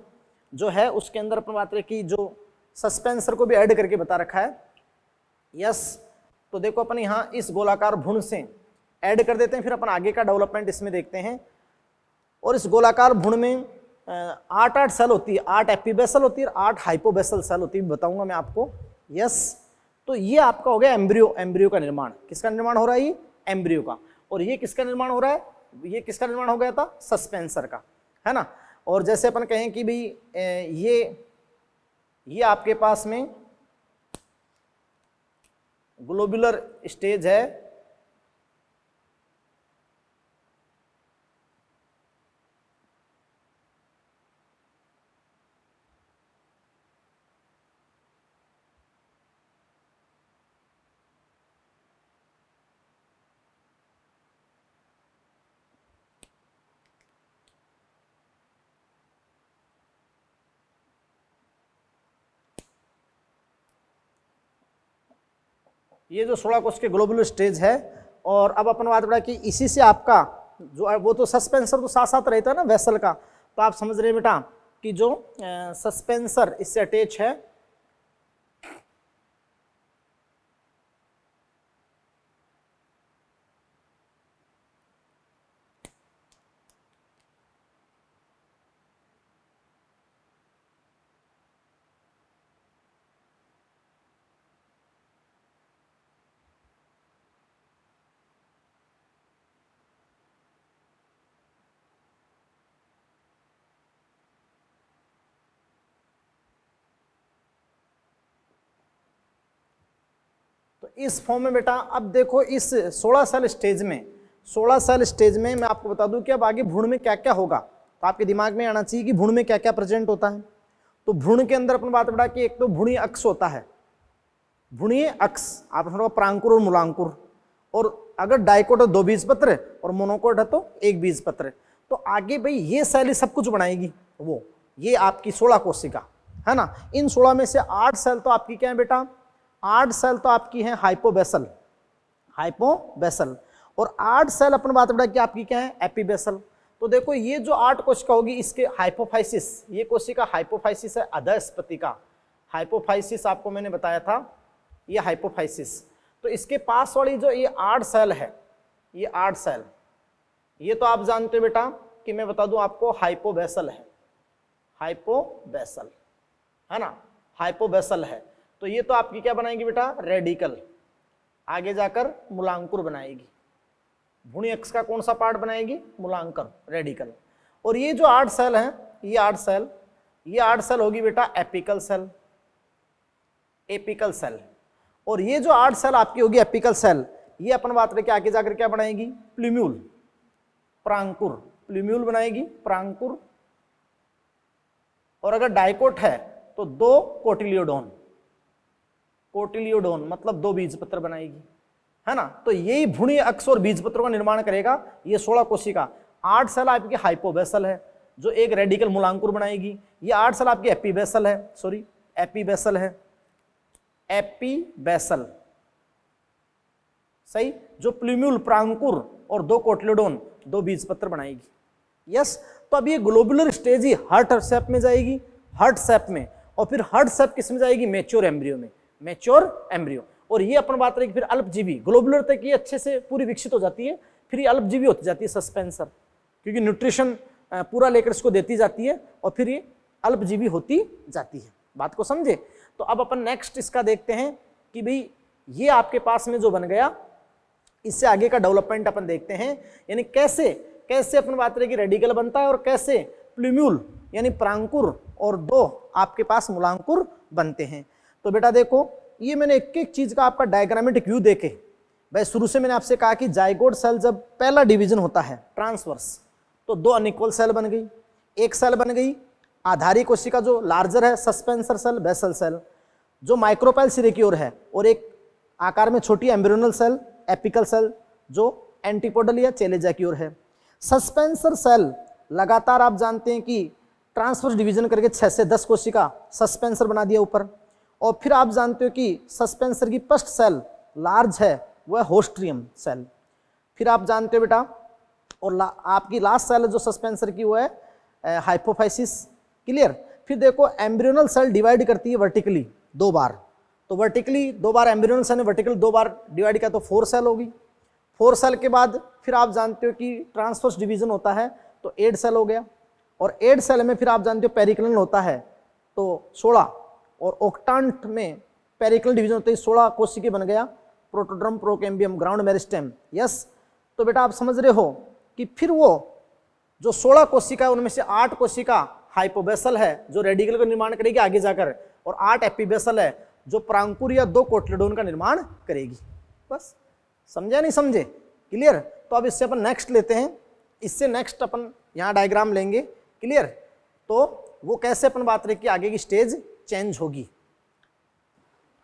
जो है उसके अंदर अपन बात रहे कि जो सस्पेंसर को भी ऐड करके बता रखा है। यस, तो देखो अपन यहाँ इस गोलाकार भ्रूण से ऐड कर देते हैं, फिर अपन आगे का डेवलपमेंट इसमें देखते हैं। और इस गोलाकार भ्रूण में 8 सेल होती है, 8 एपीबेसल होती है, 8 हाइपोबेसल सेल होती है, बताऊंगा मैं आपको। यस, तो ये आपका हो गया एम्ब्रियो। एम्ब्रियो का निर्माण, किसका निर्माण हो रहा है? ये एम्ब्रियो का। और ये किसका निर्माण हो रहा है? ये किसका निर्माण हो गया था? सस्पेंसर का, है ना। और जैसे अपन कहें कि भाई ये आपके पास में ग्लोबुलर स्टेज है, ये जो 16 कोष के ग्लोबुलर स्टेज है। और अब अपन बात बढ़ा कि इसी से आपका जो वो तो सस्पेंसर तो साथ साथ रहता है ना वेसल का, तो आप समझ रहे हैं बेटा कि जो सस्पेंसर इससे अटैच है, तो इस फॉर्म में बेटा अब देखो इस 16 सेल स्टेज में, 16 सेल स्टेज में मैं आपको बता दूं कि अब आगे भ्रूण में क्या क्या होगा। तो आपके दिमाग में आना चाहिए कि भ्रूण में क्या क्या प्रेजेंट होता है। तो भ्रूण के अंदर अपन बात बढ़ा कि एक तो भ्रूणीय अक्ष होता है, भ्रूणीय अक्ष आप समझो प्रांकुर और मूलांकुर। और अगर डाइकोट है 2 बीजपत्र और मोनोकोट है तो 1 बीजपत्र। तो आगे भाई ये सेल सब कुछ बनाएगी, वो ये आपकी 16 कोशिका है ना। इन 16 में से 8 सेल तो आपकी क्या है बेटा? 8 सेल तो आपकी है हाइपोबेसल, हाइपोबेसल। और 8 सेल अपन बात बढ़ा कि आपकी क्या है? एपीबेसल। तो देखो ये जो 8 कोशिका होगी इसके हाइपोफाइसिस, ये कोशिका हाइपोफाइसिस है अधस्पति का। हाइपोफाइसिस आपको मैंने बताया था, ये हाइपोफाइसिस। तो इसके पास वाली जो ये 8 सेल है, ये 8 सेल, ये तो आप जानते हो बेटा कि मैं बता दूं आपको हाइपोबेसल है, हाइपोबेसल है ना, हाइपोबेसल है। तो ये तो आपकी क्या बनाएगी बेटा? रेडिकल। आगे जाकर मूलांकुर बनाएगी। भ्रूणीय अक्ष का कौन सा पार्ट बनाएगी? मूलांकर, रेडिकल। और ये जो 8 सेल हैं, ये 8 सेल, ये 8 सेल होगी बेटा एपिकल सेल, एपिकल सेल। और ये जो 8 सेल आपकी होगी एपिकल सेल, ये अपन बात रहे कि आगे जाकर क्या बनाएगी? प्लूम्यूल, प्रांकुर, प्लूम्यूल बनाएगी, प्रांकुर। और अगर डाइकोट है तो 2 कोटिलियोडोन, कोटिलियोडोन मतलब 2 बीजपत्र बनाएगी, है ना। तो यही भ्रूणीय अक्ष और बीजपत्रों का निर्माण करेगा ये 16 कोशिका। 8 सेल आपकी हाइपोबेसल है जो एक रेडिकल मूलांकुर बनाएगी। ये 8 सेल आपकी एपीबेसल है, सॉरी एपीबेसल है, एपीबेसल सही, जो प्लूम्यूल, प्रांकुर और 2 कोटिलियोडोन 2 बीजपत्र बनाएगी। यस, तो अब ये ग्लोबुलर स्टेज ही हार्ट शेप में जाएगी, हार्ट शेप में। और फिर हार्ट शेप किस में जाएगी? मैच्योर एम्ब्रियो में, मैच्योर एम्ब्रियो। और ये अपन बात रही कि फिर अल्पजीवी, ग्लोबुलर तक ये अच्छे से पूरी विकसित हो जाती है, फिर ये अल्पजीवी होती जाती है सस्पेंसर, क्योंकि न्यूट्रिशन पूरा लेकर इसको देती जाती है और फिर ये अल्पजीवी होती जाती है। बात को समझे? तो अब अपन नेक्स्ट इसका देखते हैं कि भाई ये आपके पास में जो बन गया, इससे आगे का डेवलपमेंट अपन देखते हैं, यानी कैसे कैसे अपन बात रहे कि रेडिकल बनता है और कैसे प्लूम्यूल यानी प्रांकुर और 2 आपके पास मूलांकुर बनते हैं। तो बेटा देखो ये मैंने एक एक चीज का आपका डायग्रामेटिक व्यू देके, भाई शुरू से मैंने आपसे कहा कि जाइगोट सेल जब पहला डिवीजन होता है ट्रांसवर्स, तो 2 अनइक्वल सेल बन गई, एक सेल बन गई आधारी कोशिका जो लार्जर है, सस्पेंसर सेल, बेसल सेल, जो माइक्रोपाइल सिरे की ओर है, और एक आकार में छोटी एम्ब्रियोनल सेल, एपिकल सेल, जो एंटीपोडल या चेलेजा की ओर है। सस्पेंसर सेल लगातार आप जानते हैं कि ट्रांसवर्स डिवीजन करके 6 से 10 कोशिका सस्पेंसर बना दिया ऊपर, और फिर आप जानते हो कि सस्पेंसर की फर्स्ट सेल लार्ज है, वो है होस्ट्रियम सेल। फिर आप जानते हो बेटा, और आपकी लास्ट सेल जो सस्पेंसर की वो है हाइपोफाइसिस। क्लियर। फिर देखो एम्ब्रियोनल सेल डिवाइड करती है वर्टिकली 2 बार, तो वर्टिकली 2 बार एम्ब्रियोनल सेल ने वर्टिकल 2 बार डिवाइड किया तो 4 सेल होगी। 4 सेल के बाद फिर आप जानते हो कि ट्रांसवर्स डिवीजन होता है तो 8 सेल हो गया, और 8 सेल में फिर आप जानते हो पेरिक्लिनल होता है तो 16, और ऑक्टांट में पेरिक्लिनल डिवीजन होते ही 16 कोशिका बन गया, प्रोटोड्रम, प्रोकैम्बियम, ग्राउंड मेरिस्टेम। यस, तो बेटा आप समझ रहे हो कि फिर वो जो 16 कोशिका है उनमें से 8 कोशिका हाइपोबेसल है जो रेडिकल का निर्माण करेगी आगे जाकर, और 8 एपिबेसल है जो प्रांकुर या 2 कोटलेडोन का निर्माण करेगी। बस समझे नहीं समझे? क्लियर। तो अब इससे अपन नेक्स्ट लेते हैं, इससे नेक्स्ट अपन यहाँ डायग्राम लेंगे। क्लियर। तो वो कैसे अपन बात रहे कि आगे की स्टेज चेंज होगी।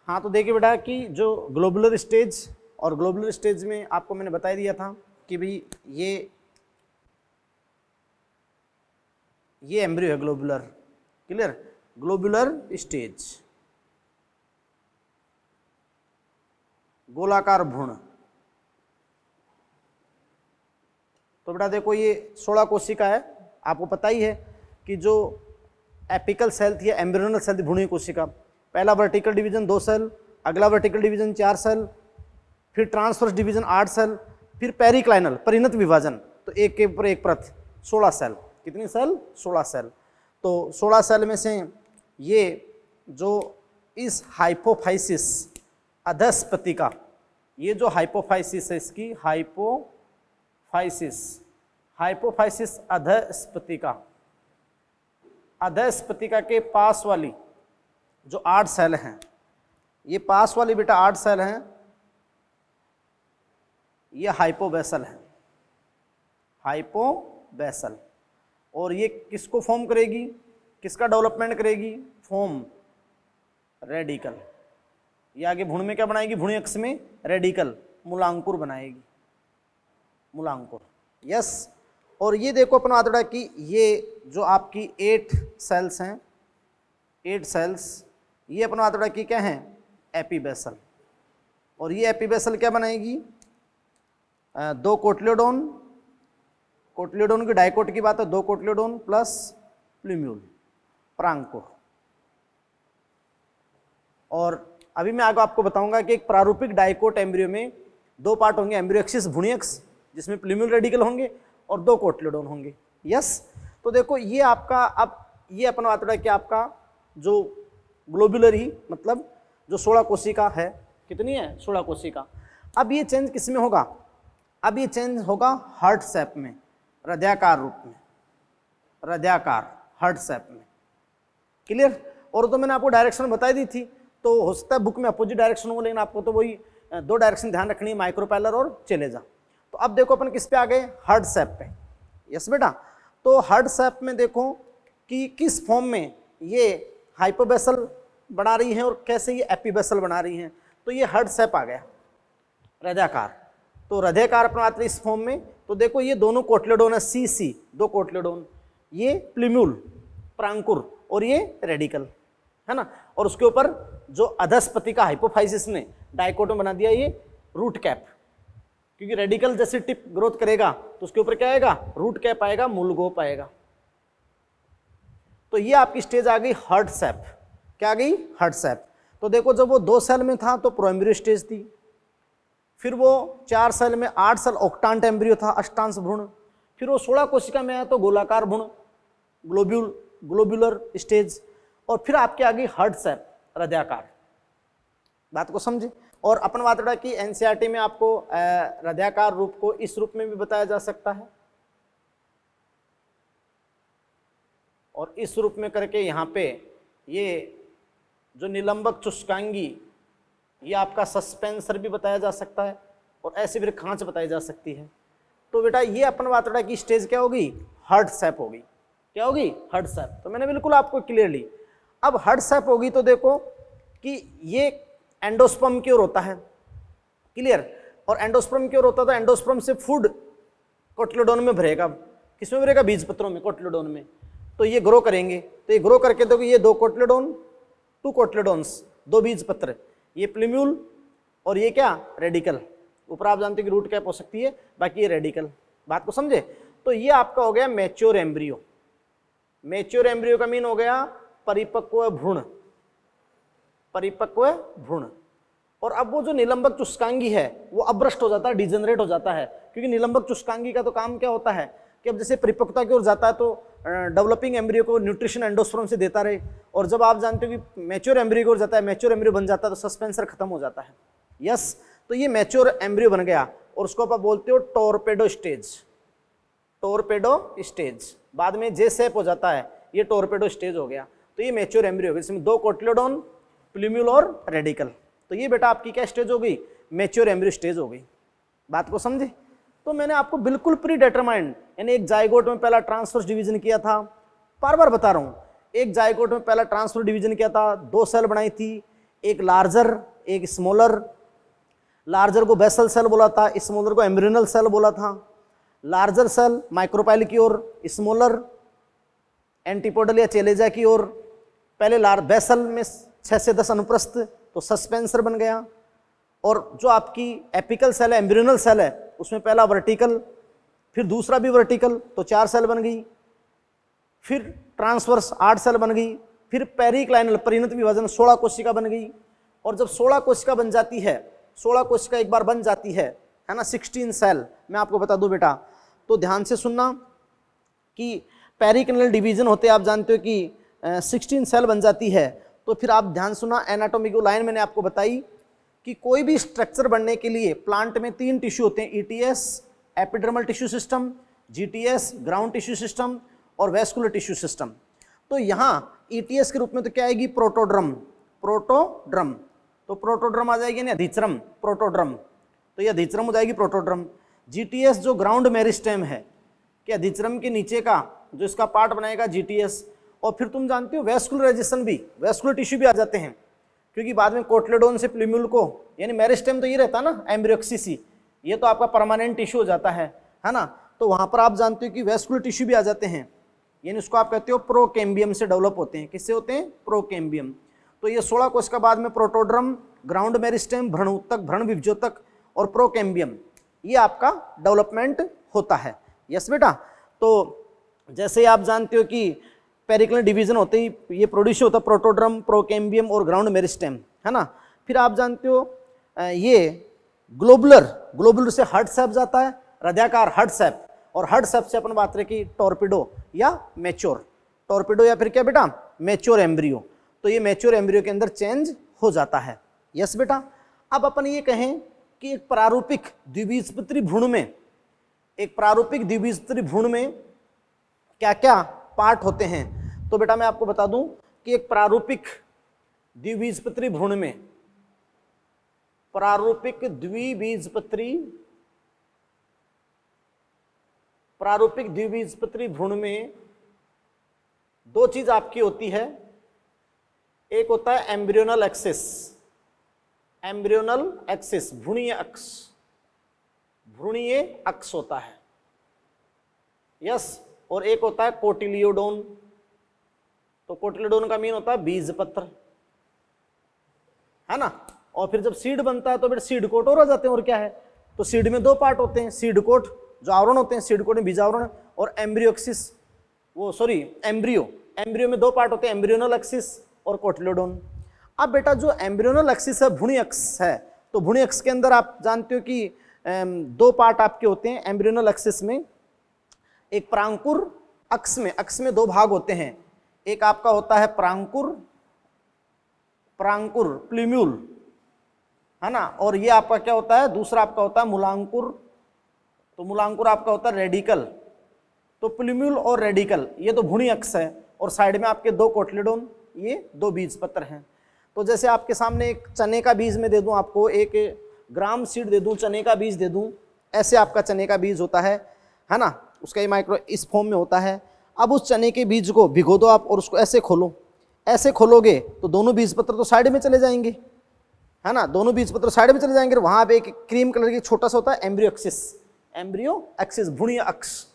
हाँ, तो देखिए बेटा कि जो ग्लोबुलर स्टेज, और ग्लोबुलर स्टेज में आपको मैंने बता दिया था कि भाई ये एम्ब्रियो है ग्लोबुलर। क्लियर। ग्लोबुलर स्टेज, गोलाकार भ्रूण। तो बेटा देखो ये 16 कोशिका है, आपको पता ही है कि जो एपिकल सेल थी, एम्ब्रियोनल सेल थी भ्रूणीय कोशिका, पहला वर्टिकल डिवीजन 2 सेल, अगला वर्टिकल डिवीजन 4 सेल, फिर ट्रांसवर्स डिवीजन 8 सेल, फिर पेरिक्लाइनल परिणत विभाजन, तो एक के ऊपर एक परत 16 सेल। कितनी सेल? 16 सेल। तो 16 सेल में से ये जो इस हाइपोफाइसिस अधस्पतिका, ये जो हाइपोफाइसिस है इसकी हाइपोफाइसिस अधस्पतिका के पास वाली जो 8 सेल हैं, ये पास वाली बेटा 8 सेल हैं, ये हाइपोबेसल है, हाइपोबेसल। और ये किसको फॉर्म करेगी, किसका डेवलपमेंट करेगी? Form radical. ये आगे भ्रूण में क्या बनाएगी? भ्रूण अक्ष में रेडिकल, मूलांकुर बनाएगी, मूलांकुर। यस। और ये देखो अपन बात रहा कि ये जो आपकी 8 सेल्स हैं, 8 सेल्स, ये अपन बात रहा कि क्या हैं? एपिबेसल। और ये एपिबेसल क्या बनाएगी? 2 कोटलेडोन, कोटलेडोन की डाइकोट की बात है, 2 कोटलेडोन प्लस प्लूम्यूल, प्रांकुर। और अभी मैं आगे आपको बताऊंगा कि एक प्रारूपिक डाइकोट एम्ब्रियो में 2 पार्ट होंगे, एम्ब्रियो एक्सिस भ्रूण अक्ष जिसमें प्लूम्यूल रेडिकल होंगे और 2 कोटलेडोन होंगे। यस। तो देखो ये आपका, अब ये अपन बात रहा है कि आपका जो ग्लोबुलर ही मतलब जो 16 कोशिका है, कितनी है? 16 कोशिका। अब ये चेंज किस में होगा? अब ये चेंज होगा हार्ट शेप में, हृदयाकार रूप में, हृदयाकार हार्ट शेप में। क्लियर। और तो मैंने आपको डायरेक्शन बता दी थी, तो हो सकता है बुक में अपोजिट डायरेक्शन हो, लेकिन आपको तो वही 2 डायरेक्शन ध्यान रखनी है, माइक्रोपैलर और चेलेजा। तो अब देखो अपन किस पे आ गए? हार्ट शेप पे। यस बेटा। तो हार्ट शेप में देखो कि किस फॉर्म में ये हाइपोबेसल बना रही हैं और कैसे ये एपिबेसल बना रही हैं। तो ये हार्ट शेप आ गया, हृदयाकार। तो हृदयाकार अपन आते हैं इस फॉर्म में। तो देखो ये दोनों कोटलेडोन है, सी 2 कोटलेडोन, ये प्लूम्यूल प्रांकुर, और ये रेडिकल है ना। और उसके ऊपर जो अधस्पतिका हाइपोफाइसिस ने डाइकोट में बना दिया ये रूट कैप, क्योंकि रेडिकल जैसे टिप ग्रोथ करेगा तो उसके ऊपर क्या आएगा? रूट कैप आएगा, मूलगोप आएगा। तो ये आपकी स्टेज आ गई हार्ट शेप। क्या आ गई? Heart shape. तो देखो जब वो 2 सेल में था तो प्रोएम्ब्रियो स्टेज थी, फिर वो 4 सेल में 8 सेल ऑक्टांट एम्ब्रियो था, अष्टांश भ्रूण, फिर वो 16 कोशिका में आया तो गोलाकार भ्रूण, ग्लोबुलर स्टेज, और फिर आपके आ गई हार्ट शेप, हृदयाकार। बात को समझे। और अपन बात रहा कि एनसीईआरटी में आपको हृदयाकार रूप को इस रूप में भी बताया जा सकता है, और इस रूप में करके यहाँ पे ये जो निलंबक चुस्कांगी, ये आपका सस्पेंसर भी बताया जा सकता है, और ऐसे फिर खांच बताई जा सकती है। तो बेटा ये अपन बात रहा कि स्टेज क्या होगी? हार्ट शेप होगी। क्या होगी? Heart shape. तो मैंने बिल्कुल आपको क्लियरली, अब हार्ट शेप होगी तो देखो कि ये एंडोस्पर्म की ओर होता है। क्लियर। और एंडोस्पर्म की ओर होता था, एंडोस्पर्म से फूड कोटिलेडोन में भरेगा, किसमें भरेगा, बीज पत्रों में, कोटिलेडोन में। तो ये ग्रो करेंगे, तो ये ग्रो करके देखो ये 2 कोटिलेडोन, 2 कोटिलेडोन्स, 2 बीज पत्र, ये प्लूम्यूल और ये क्या, रेडिकल। ऊपर आप जानते हो कि रूट कैप हो सकती है, बाकी ये रेडिकल। बात को समझे? तो ये आपका हो गया मैच्योर एम्ब्रियो। मैच्योर एम्ब्रियो का मीन हो गया परिपक्व भ्रूण, परिपक्व भ्रूण। और अब वो जो निलंबक चुस्कांगी है वो अभ्रष्ट हो जाता है, डिजेनरेट हो जाता है, क्योंकि निलंबक चुस्कांगी का तो काम क्या होता है कि अब जैसे परिपक्वता की ओर जाता है तो डेवलपिंग एम्ब्रियो को न्यूट्रिशन एंडोस्पर्म से देता रहे, और जब आप जानते हो कि मैच्योर एम्ब्रियो की ओर जाता है, मैच्योर एम्ब्रियो बन जाता है तो सस्पेंसर खत्म हो जाता है। यस, तो ये मैच्योर एम्ब्रियो बन गया और उसको आप बोलते हो टोरपेडो स्टेज, टोरपेडो स्टेज। बाद में जे सेप हो जाता है, ये टोरपेडो स्टेज हो गया। तो ये मैच्योर एम्ब्रियो हो गया, इसमें 2 कोटिलेडोन, प्लूम्यूल और रेडिकल। तो ये बेटा आपकी क्या स्टेज हो गई, मैच्योर एम्ब्रियो स्टेज हो गई। बात को समझे? तो मैंने आपको बिल्कुल प्री डिटरमाइंड, यानी एक जाइगोट में पहला ट्रांसवर्स डिवीजन किया था, बार बार बता रहा हूं, एक जाइगोट में पहला ट्रांसफर डिवीजन किया था, 2 सेल बनाई थी, एक लार्जर एक स्मॉलर। लार्जर को बेसल सेल बोला था, स्मॉलर को एम्ब्रियोनल सेल बोला था। लार्जर सेल माइक्रोपाइल की ओर, स्मॉलर एंटीपोडल या चेलेजा की ओर। पहले बेसल में 6 से 10 अनुप्रस्थ, तो सस्पेंसर बन गया। और जो आपकी एपिकल सेल है, एम्ब्रियोनल सेल है, उसमें पहला वर्टिकल, फिर दूसरा भी वर्टिकल, तो 4 सेल बन गई। फिर ट्रांसवर्स 8 सेल बन गई। फिर पेरिक्लाइनल परिणत विभाजन 16 कोशिका बन गई। और जब 16 कोशिका बन जाती है, 16 कोशिका एक बार बन जाती है ना, 16 सेल, मैं आपको बता दूं बेटा, तो ध्यान से सुनना कि पेरिक्लाइनल डिवीजन होते आप जानते हो कि 16 सेल बन जाती है। तो फिर आप ध्यान सुना, एनाटॉमिकल लाइन मैंने आपको बताई कि कोई भी स्ट्रक्चर बनने के लिए प्लांट में 3 टिश्यू होते हैं, ETS epidermal tissue system, GTS ground tissue system और वेस्कुलर टिश्यू सिस्टम। तो यहाँ ईटीएस के रूप में तो क्या आएगी, प्रोटोड्रम, प्रोटोड्रम, तो प्रोटोड्रम आ जाएगी ना, अधिचरम, प्रोटोड्रम, तो ये अधिचरम हो जाएगी, प्रोटोड्रम। जीटीएस जो ग्राउंड मेरिस्टेम है, कि अधिचरम के नीचे का जो इसका पार्ट बनाएगा जीटीएस। और फिर तुम जानते हो वेस्कुलराइजेशन भी, वेस्कुलर टिश्यू भी आ जाते हैं, क्योंकि बाद में कोटिलेडोन से प्लूम्यूल को, यानी मेरिस्टेम तो ये रहता ना, एम्ब्रियोक्सिस, ये तो आपका परमानेंट टिश्यू हो जाता है ना। तो वहां पर आप जानते हो कि वेस्कुलर टिश्यू भी आ जाते हैं, यानी उसको आप कहते हो प्रोकेम्बियम से डेवलप होते हैं। किससे होते हैं, प्रोकेम्बियम। तो ये 16 कोशिका बाद में प्रोटोड्रम, ग्राउंड मेरिस्टेम, भ्रण उत्तक, भ्रण विभजोतक और प्रोकेम्बियम, ये आपका डेवलपमेंट होता है। यस बेटा। तो जैसे आप जानते हो कि पेरिक्लाइनल डिवीजन होते ही ये प्रोड्यूस होता है, प्रोटोड्रम, प्रोकेम्बियम और ग्राउंड मेरिस्टेम, है ना। फिर आप जानते हो ये ग्लोबुलर, ग्लोबुलर से हार्ट सेप जाता है, हृदयाकार हार्ट सेप, और हार्ट सेप से अपन बात करें कि टॉर्पिडो या मैच्योर, टॉर्पिडो या फिर क्या बेटा, मैच्योर एम्ब्रियो। तो ये मैच्योर एम्ब्रियो के अंदर चेंज हो जाता है। यस बेटा। अब अपन ये कहें कि एक प्रारूपिक द्विबीजपत्री भ्रूण में, एक प्रारूपिक द्विबीजपत्री भ्रूण में क्या क्या पार्ट होते हैं, तो बेटा मैं आपको बता दूं कि एक प्रारूपिक द्विबीजपत्री भ्रूण में, प्रारूपिक द्विबीजपत्री, प्रारूपिक द्विबीजपत्री भ्रूण में 2 चीज आपकी होती है। एक होता है एम्ब्रियोनल एक्सिस, एम्ब्रियोनल एक्सिस, भ्रूणीय अक्ष, भ्रूणीय अक्ष होता है। यस। और एक होता है कोटिलियोडोन, तो कोटिलियोडोन का मीन होता है बीज पत्र, है ना। और फिर जब सीड बनता है तो फिर सीड कोट और आ जाते हैं, और क्या है, तो सीड में 2 पार्ट होते हैं, सीड कोट जो आवरण होते हैं, सीड कोट में बीजावरण, और एम्ब्रियोक्सिस, वो सॉरी एम्ब्रियो, एम्ब्रियो में 2 पार्ट होते हैं, एम्ब्रियोनल एक्सिस और कोटिलियोडोन। अब बेटा जो एम्ब्रियोनल एक्सिस है, भ्रूणी अक्ष है, तो भ्रूणी अक्ष के अंदर आप जानते हो कि 2 पार्ट आपके होते हैं एम्ब्रियोनल एक्सिस में। एक प्रांकुर अक्ष में, अक्ष में 2 भाग होते हैं, एक आपका होता है प्रांकुर, प्रांकुर प्लूम्यूल, है ना, और ये आपका क्या होता है, दूसरा आपका होता है मूलांकुर, तो मूलांकुर आपका होता है रेडिकल। तो प्लूम्यूल और रेडिकल ये तो भ्रूणी अक्ष है, और साइड में आपके 2 कोटिलिडोन, ये 2 बीज पत्र हैं। तो जैसे आपके सामने एक चने का बीज में दे दूं आपको, एक ग्राम सीड दे दूं, चने का बीज दे दूं, ऐसे आपका चने का बीज होता है ना, उसका ये माइक्रो इस फॉर्म में होता है। अब उस चने के बीज को भिगो दो आप और उसको ऐसे खोलो, ऐसे खोलोगे तो दोनों बीज पत्र तो साइड में चले जाएंगे, है ना, दोनों बीज पत्र साइड में चले जाएंगे। वहां पे एक क्रीम कलर की छोटा सा होता है एम्ब्रियो एक्सिस, एम्ब्रियो एक्सिस, भ्रूणीय अक्ष,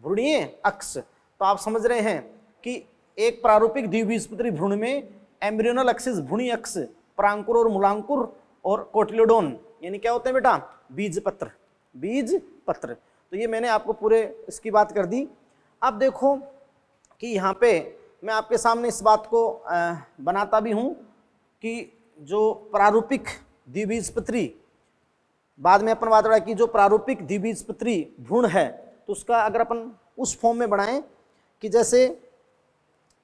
भ्रूणीय अक्ष। तो आप समझ रहे हैं कि एक प्रारूपिक द्विबीजपत्री भ्रूण में एम्ब्रियोनल एक्सिस, भ्रूणीय अक्ष, प्रांकुर और मूलांकुर और कोटिलोडोन यानी क्या होते हैं बेटा, बीज पत्र, बीज पत्र। तो ये मैंने आपको पूरे इसकी बात कर दी। अब देखो कि यहाँ पे मैं आपके सामने इस बात को बनाता भी हूँ कि जो प्रारूपिक द्विबीजपत्री, बाद में अपन बात रहा कि जो प्रारूपिक द्विबीजपत्री भ्रूण है तो उसका अगर अपन उस फॉर्म में बनाएं कि जैसे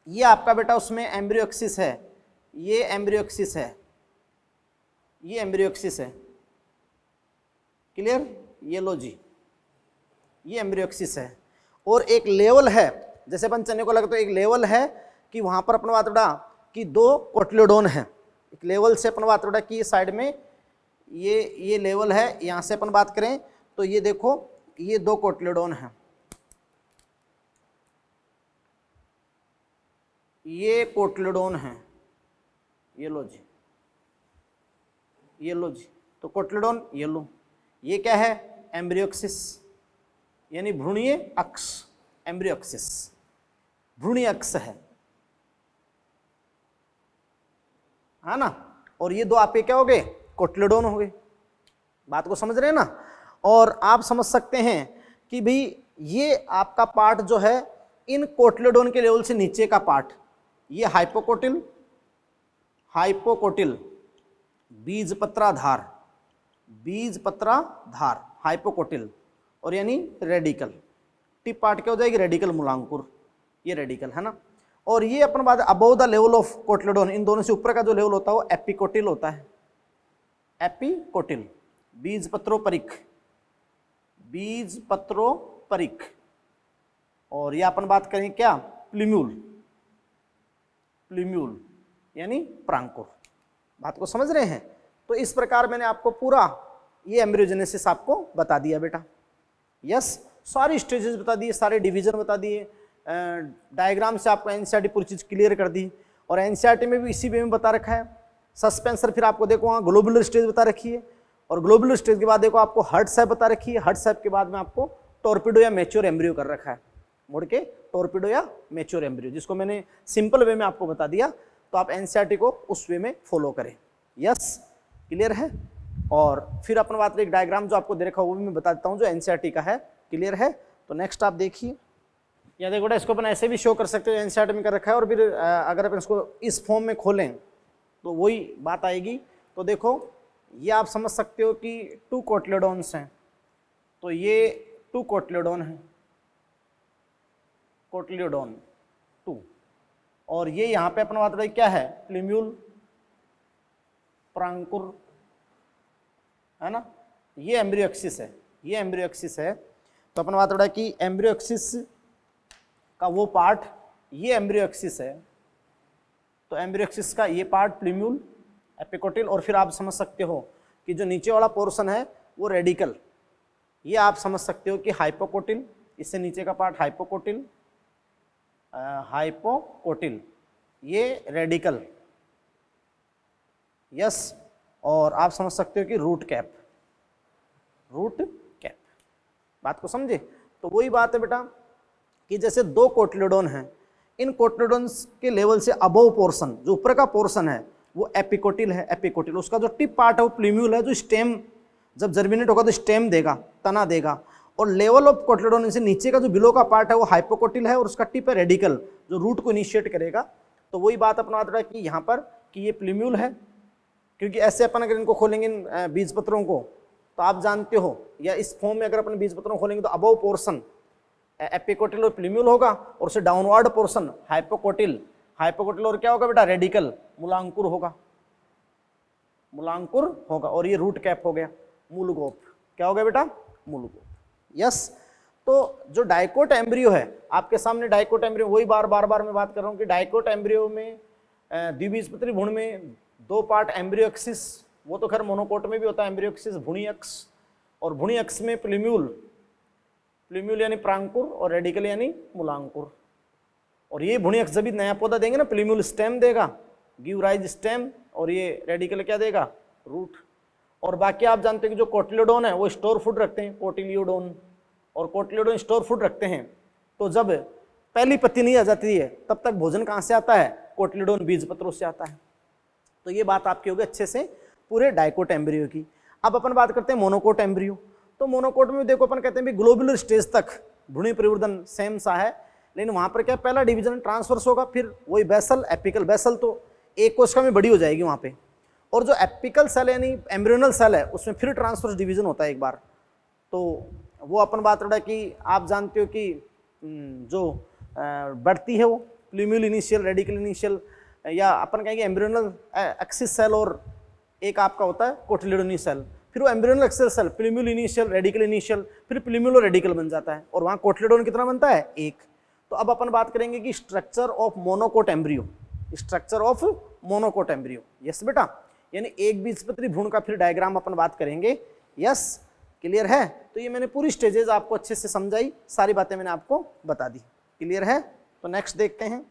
ये आपका बेटा उसमें एम्ब्रियो एक्सिस है, ये एम्ब्रियो एक्सिस है, ये एम्ब्रियो एक्सिस है, क्लियर, ये लो जी, ये एम्ब्रियो एक्सिस है। और एक लेवल है, जैसे अपन चने को लगता है एक लेवल है कि वहां पर अपन बात उड़ा कि 2 कोटिलोडोन है, एक लेवल से अपन बात उड़ा कि साइड में ये लेवल है, यहां से अपन बात करें तो ये देखो ये 2 कोटिलोडोन है, ये कोटिलोडोन है, ये लो जी, ये लो जी, तो कोटिलोडोन ये लो, ये क्या है, एम्ब्रियो एक्सिस यानी भ्रूणीय अक्ष, एम्ब्रियो एक्सिस भ्रूणीय अक्ष है ना। और ये 2 आपके क्या हो गए, कोटिलोडोन हो गए। बात को समझ रहे हैं ना। और आप समझ सकते हैं कि भाई ये आपका पार्ट जो है इन कोटिलोडोन के लेवल से नीचे का पार्ट, ये हाइपोकोटिल, हाइपोकोटिल बीजपत्राधार, बीजपत्राधार हाइपोकोटिल, और यानी रेडिकल, टिप पार्ट क्या हो जाएगी, रेडिकल मूलांकुर, ये रेडिकल है ना। और ये अपन बात अबव द लेवल ऑफ कोटिलोडोन, इन दोनों से ऊपर का जो लेवल होता है वो एपिकोटिल होता है, एपिकोटिल बीजपत्रोपरिक, बीजपत्रोपरिक। और ये अपन बात करें क्या, प्लीम्यूल, प्लीम्यूल यानी प्रांकुर। बात को समझ रहे हैं। तो इस प्रकार मैंने आपको पूरा ये एम्ब्रियोजेनेसिस आपको बता दिया बेटा। यस, सारी स्टेजेस बता दिए, सारे डिवीजन बता दिए, डायग्राम से आपको एनसीईआरटी पूरी चीज क्लियर कर दी। और एनसीईआरटी में भी इसी वे में बता रखा है सस्पेंसर, फिर आपको देखो वहाँ ग्लोबुलर स्टेज बता रखी है, और ग्लोबुलर स्टेज के बाद देखो आपको हर्ट सेप बता रखी है, हर्ट सेप के बाद में आपको टॉर्पिडो या मैच्योर एम्ब्रियो कर रखा है, मुड़ के टॉर्पिडो या मैच्योर एम्ब्रियो, जिसको मैंने सिंपल वे में आपको बता दिया। तो आप एनसीईआरटी को उस वे में फॉलो करें। यस, क्लियर है। और फिर अपन बात एक डायग्राम जो आपको दे रखा है वो भी मैं बता देता हूँ जो एनसीईआरटी का है। क्लियर है। तो नेक्स्ट आप देखिए, या देखो इसको अपन ऐसे भी शो कर सकते हो, एनसीईआरटी में कर रखा है। और फिर अगर अपन इसको इस फॉर्म में खोलें तो वही बात आएगी। तो देखो ये आप समझ सकते हो कि 2 कोटिलोडोन्स हैं, तो ये 2 कोटिलोडोन है, कोटिलोडोन 2। और ये यहाँ पे अपन बात रही क्या है, प्लीम्यूल, प्रांकुर, है ना, ये एम्ब्रियो एक्सिस है, ये एम्ब्रियो एक्सिस है। तो अपन बात रहा कि एम्ब्रियो एक्सिस का वो पार्ट, ये एम्ब्रियो एक्सिस है, तो एम्ब्रियो एक्सिस का ये पार्ट प्लीम्यूल, एपिकोटिल, और फिर आप समझ सकते हो कि जो नीचे वाला पोर्शन है वो रेडिकल, ये आप समझ सकते हो कि हाइपोकोटिल, इससे नीचे का पार्ट हाइपोकोटिल, हाइपोकोटिल, ये रेडिकल। यस, और आप समझ सकते हो कि रूट कैप, रूट कैप। बात को समझे। तो वही बात है बेटा कि जैसे 2 कोटिलोडोन हैं, इन कोटिलोडोन्स के लेवल से अबव पोर्शन, जो ऊपर का पोर्शन है वो एपिकोटिल है, एपिकोटिल। उसका जो टिप पार्ट है वो प्लीम्यूल है, जो स्टेम जब जर्मिनेट होगा तो स्टेम देगा, तना देगा। और लेवल ऑफ कोटिलोडोन से नीचे का जो बिलो का पार्ट है वो हाइपोकोटिल है, और उसका टिप है रेडिकल, जो रूट को इनिशिएट करेगा। तो वही बात अपना आता है कि यहाँ पर कि ये प्लीम्यूल है, क्योंकि ऐसे अपन अगर इनको खोलेंगे बीज पत्रों को तो आप जानते हो, या इस फॉर्म में अगर अपन बीज पत्रों खोलेंगे तो अबव पोर्शन एपिकोटिल और प्लीम्यूल होगा, और उससे डाउनवर्ड पोर्शन हाइपोकोटिल, हाइपोकोटिल और क्या होगा बेटा, रेडिकल, मूलांकुर होगा, मूलांकुर होगा। और ये रूट कैप हो गया, मूल गोप, क्या हो गया बेटा, मूल गोप। यस, तो जो डाइकोट एम्ब्रियो है आपके सामने, डाइकोट एम्ब्रियो, वही बार बार मैं बात कर रहा हूँ कि डाइकोट एम्ब्रियो में द्विबीजपत्री भ्रूण में 2 पार्ट एम्ब्रियो एक्सिस, वो तो खैर मोनोकोट में भी होता है एम्ब्रियो एक्सिस, भ्रूणी अक्ष, और भ्रूणी अक्ष में प्लीम्यूल, प्लीम्यूल यानी प्रांकुर, और रेडिकल यानी मूलांकुर। और ये भ्रूणी अक्ष जब भी नया पौधा देंगे ना, प्लीम्यूल स्टेम देगा, गिव राइज स्टेम, और ये रेडिकल क्या देगा, रूट। और बाकी आप जानते हैं कि जो कोटिलिडोन है वो स्टोर फूड रखते हैं, कोटिलिडोन, और कोटिलिडोन स्टोर फूड रखते हैं। तो जब पहली पत्ती नहीं आ जाती है तब तक भोजन कहाँ से आता है, कोटिलिडोन बीज पत्रों से आता है। तो ये बात आपकी होगी अच्छे से पूरे डाइकोट एम्ब्रियो की। अब अपन बात करते हैं मोनोकोट एम्ब्रियो। तो मोनोकोट में देखो अपन कहते हैं भी ग्लोबुलर स्टेज तक भ्रूण परिवर्तन सेम सा है, लेकिन वहां पर क्या पहला डिवीजन ट्रांसफर्स होगा, फिर वही बेसल एपिकल, बेसल तो एक कोशिका में बड़ी हो जाएगी वहां पे, और जो एपिकल सेल यानी एम्ब्रियोनल सेल है उसमें फिर ट्रांसफर्स डिवीजन होता है एक बार। तो वो अपन बात रहा कि आप जानते हो कि जो बढ़ती है वो प्लूम्यूल इनिशियल, रेडिकल इनिशियल, या अपन कहेंगे एम्ब्रियोनल एक्सिस सेल, और एक आपका होता है कोटिलिडोनी सेल, फिर वो embryonal axis cell plumule initial, radicle initial, फिर प्लूम्यूलो रेडिकल बन जाता है, और वहाँ कोटिलिडोन कितना बनता है, एक। तो अब अपन बात करेंगे कि structure of monocot embryo, structure of monocot embryo. Yes बेटा, यानी एक बीजपत्री भ्रूण का फिर डायग्राम अपन बात करेंगे। यस, क्लियर है? तो ये मैंने पूरी स्टेजेस आपको अच्छे से समझाई, सारी बातें मैंने आपको बता दी। क्लियर है? तो नेक्स्ट देखते हैं।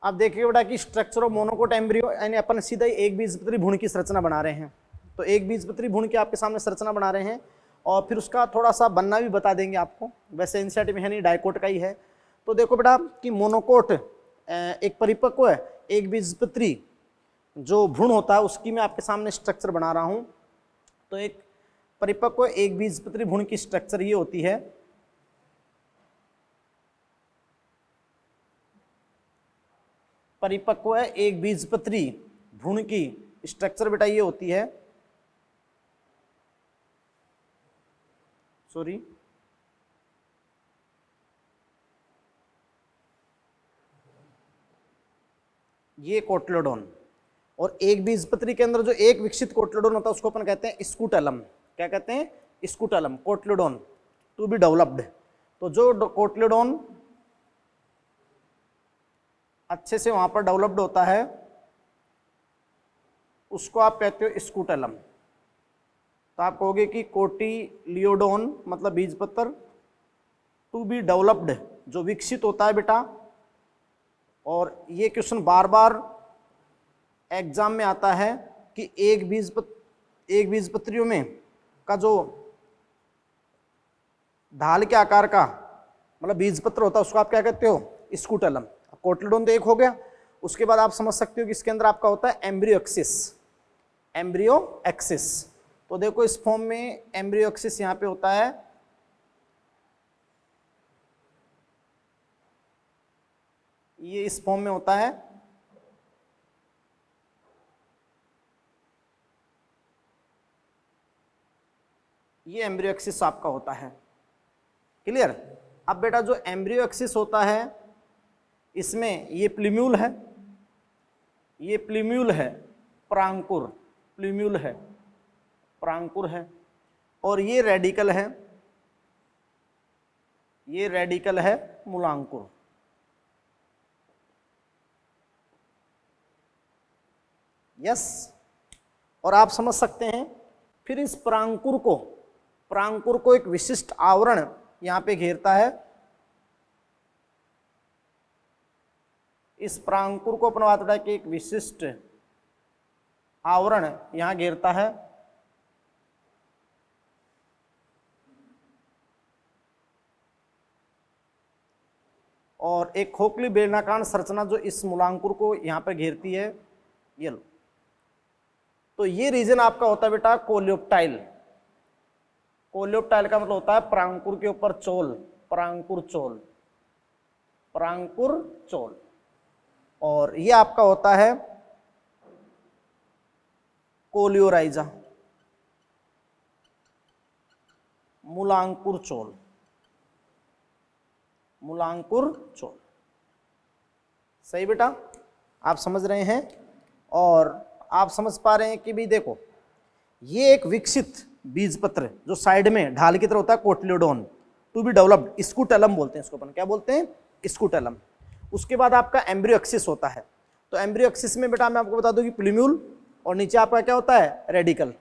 अब देखिए बेटा कि स्ट्रक्चर ऑफ मोनोकोट एम्ब्रियो, यानी अपन सीधा ही एक बीजपत्री भ्रूण की संरचना बना रहे हैं। तो एक बीजपत्री भ्रूण की आपके सामने संरचना बना रहे हैं, और फिर उसका थोड़ा सा बनना भी बता देंगे आपको। वैसे एनसीईआरटी में है नहीं, डाइकोट का ही है। तो देखो बेटा कि मोनोकोट एक परिपक्व है, एक बीजपत्री जो भ्रूण होता है उसकी मैं आपके सामने स्ट्रक्चर बना रहा हूं। तो एक परिपक्व एक बीजपत्री भ्रूण की स्ट्रक्चर ये होती है। परिपक्व एक बीजपत्री भ्रूण की स्ट्रक्चर बेटा ये होती है, सॉरी, ये कोटिलिडोन, और एक बीजपत्री के अंदर जो एक विकसित कोटिलिडोन होता है उसको अपन कहते हैं स्कूटेलम। क्या कहते हैं? Scutellum, cotyledon to be developed. तो जो कोटिलिडोन अच्छे से वहां पर डेवलप्ड होता है उसको आप कहते हो स्कूटेलम। तो आप कहोगे कि कोटिलिडोन मतलब बीजपत्र, टू बी डेवलप्ड जो विकसित होता है बेटा। और ये क्वेश्चन बार बार एग्जाम में आता है कि एक बीजपत्रियों में का जो ढाल के आकार का मतलब बीजपत्र होता है उसको आप क्या कहते हो? स्कूटेलम। कोटिलिडोन तो एक हो गया, उसके बाद आप समझ सकते हो कि इसके अंदर आपका होता है एम्ब्रियो एक्सिस, एम्ब्रियो एक्सिस। तो देखो इस फॉर्म में एम्ब्रियो एक्सिस यहां पे होता है, ये इस फॉर्म में होता है। ये एम्ब्रियो एक्सिस आपका होता है। क्लियर? अब बेटा जो एम्ब्रियो एक्सिस होता है इसमें ये प्लूम्यूल है, ये प्लूम्यूल है, प्रांकुर, प्लूम्यूल है, प्रांकुर है, और ये रेडिकल है, ये रेडिकल है मूलांकुर। यस, और आप समझ सकते हैं फिर इस प्रांकुर को एक विशिष्ट आवरण यहां पे घेरता है। इस प्रांकुर को अपना बात कि एक विशिष्ट आवरण यहां घेरता है, और एक खोखली बेलनाकार संरचना जो इस मूलांकुर को यहां पर घेरती है, ये लो। तो ये रीजन आपका होता है बेटा कोलियोप्टाइल। कोलियोप्टाइल का मतलब होता है प्रांकुर के ऊपर चोल, प्रांकुर चोल, प्रांकुर चोल। और ये आपका होता है कोलियोराइजा, मूलांकुर चोल, मूलांकुर चोल। सही बेटा, आप समझ रहे हैं? और आप समझ पा रहे हैं कि भी देखो ये एक विकसित बीजपत्र जो साइड में ढाल की तरह होता है कोटिलिडोन, टू बी डेवलप्ड, स्कूटेलम बोलते हैं इसको अपन। क्या बोलते हैं? स्कूटेलम। उसके बाद आपका एम्ब्रियो एक्सिस होता है। तो एम्ब्रियो एक्सिस में बेटा मैं आपको बता दूं कि प्लूम्यूल, और नीचे आपका क्या होता है? रेडिकल।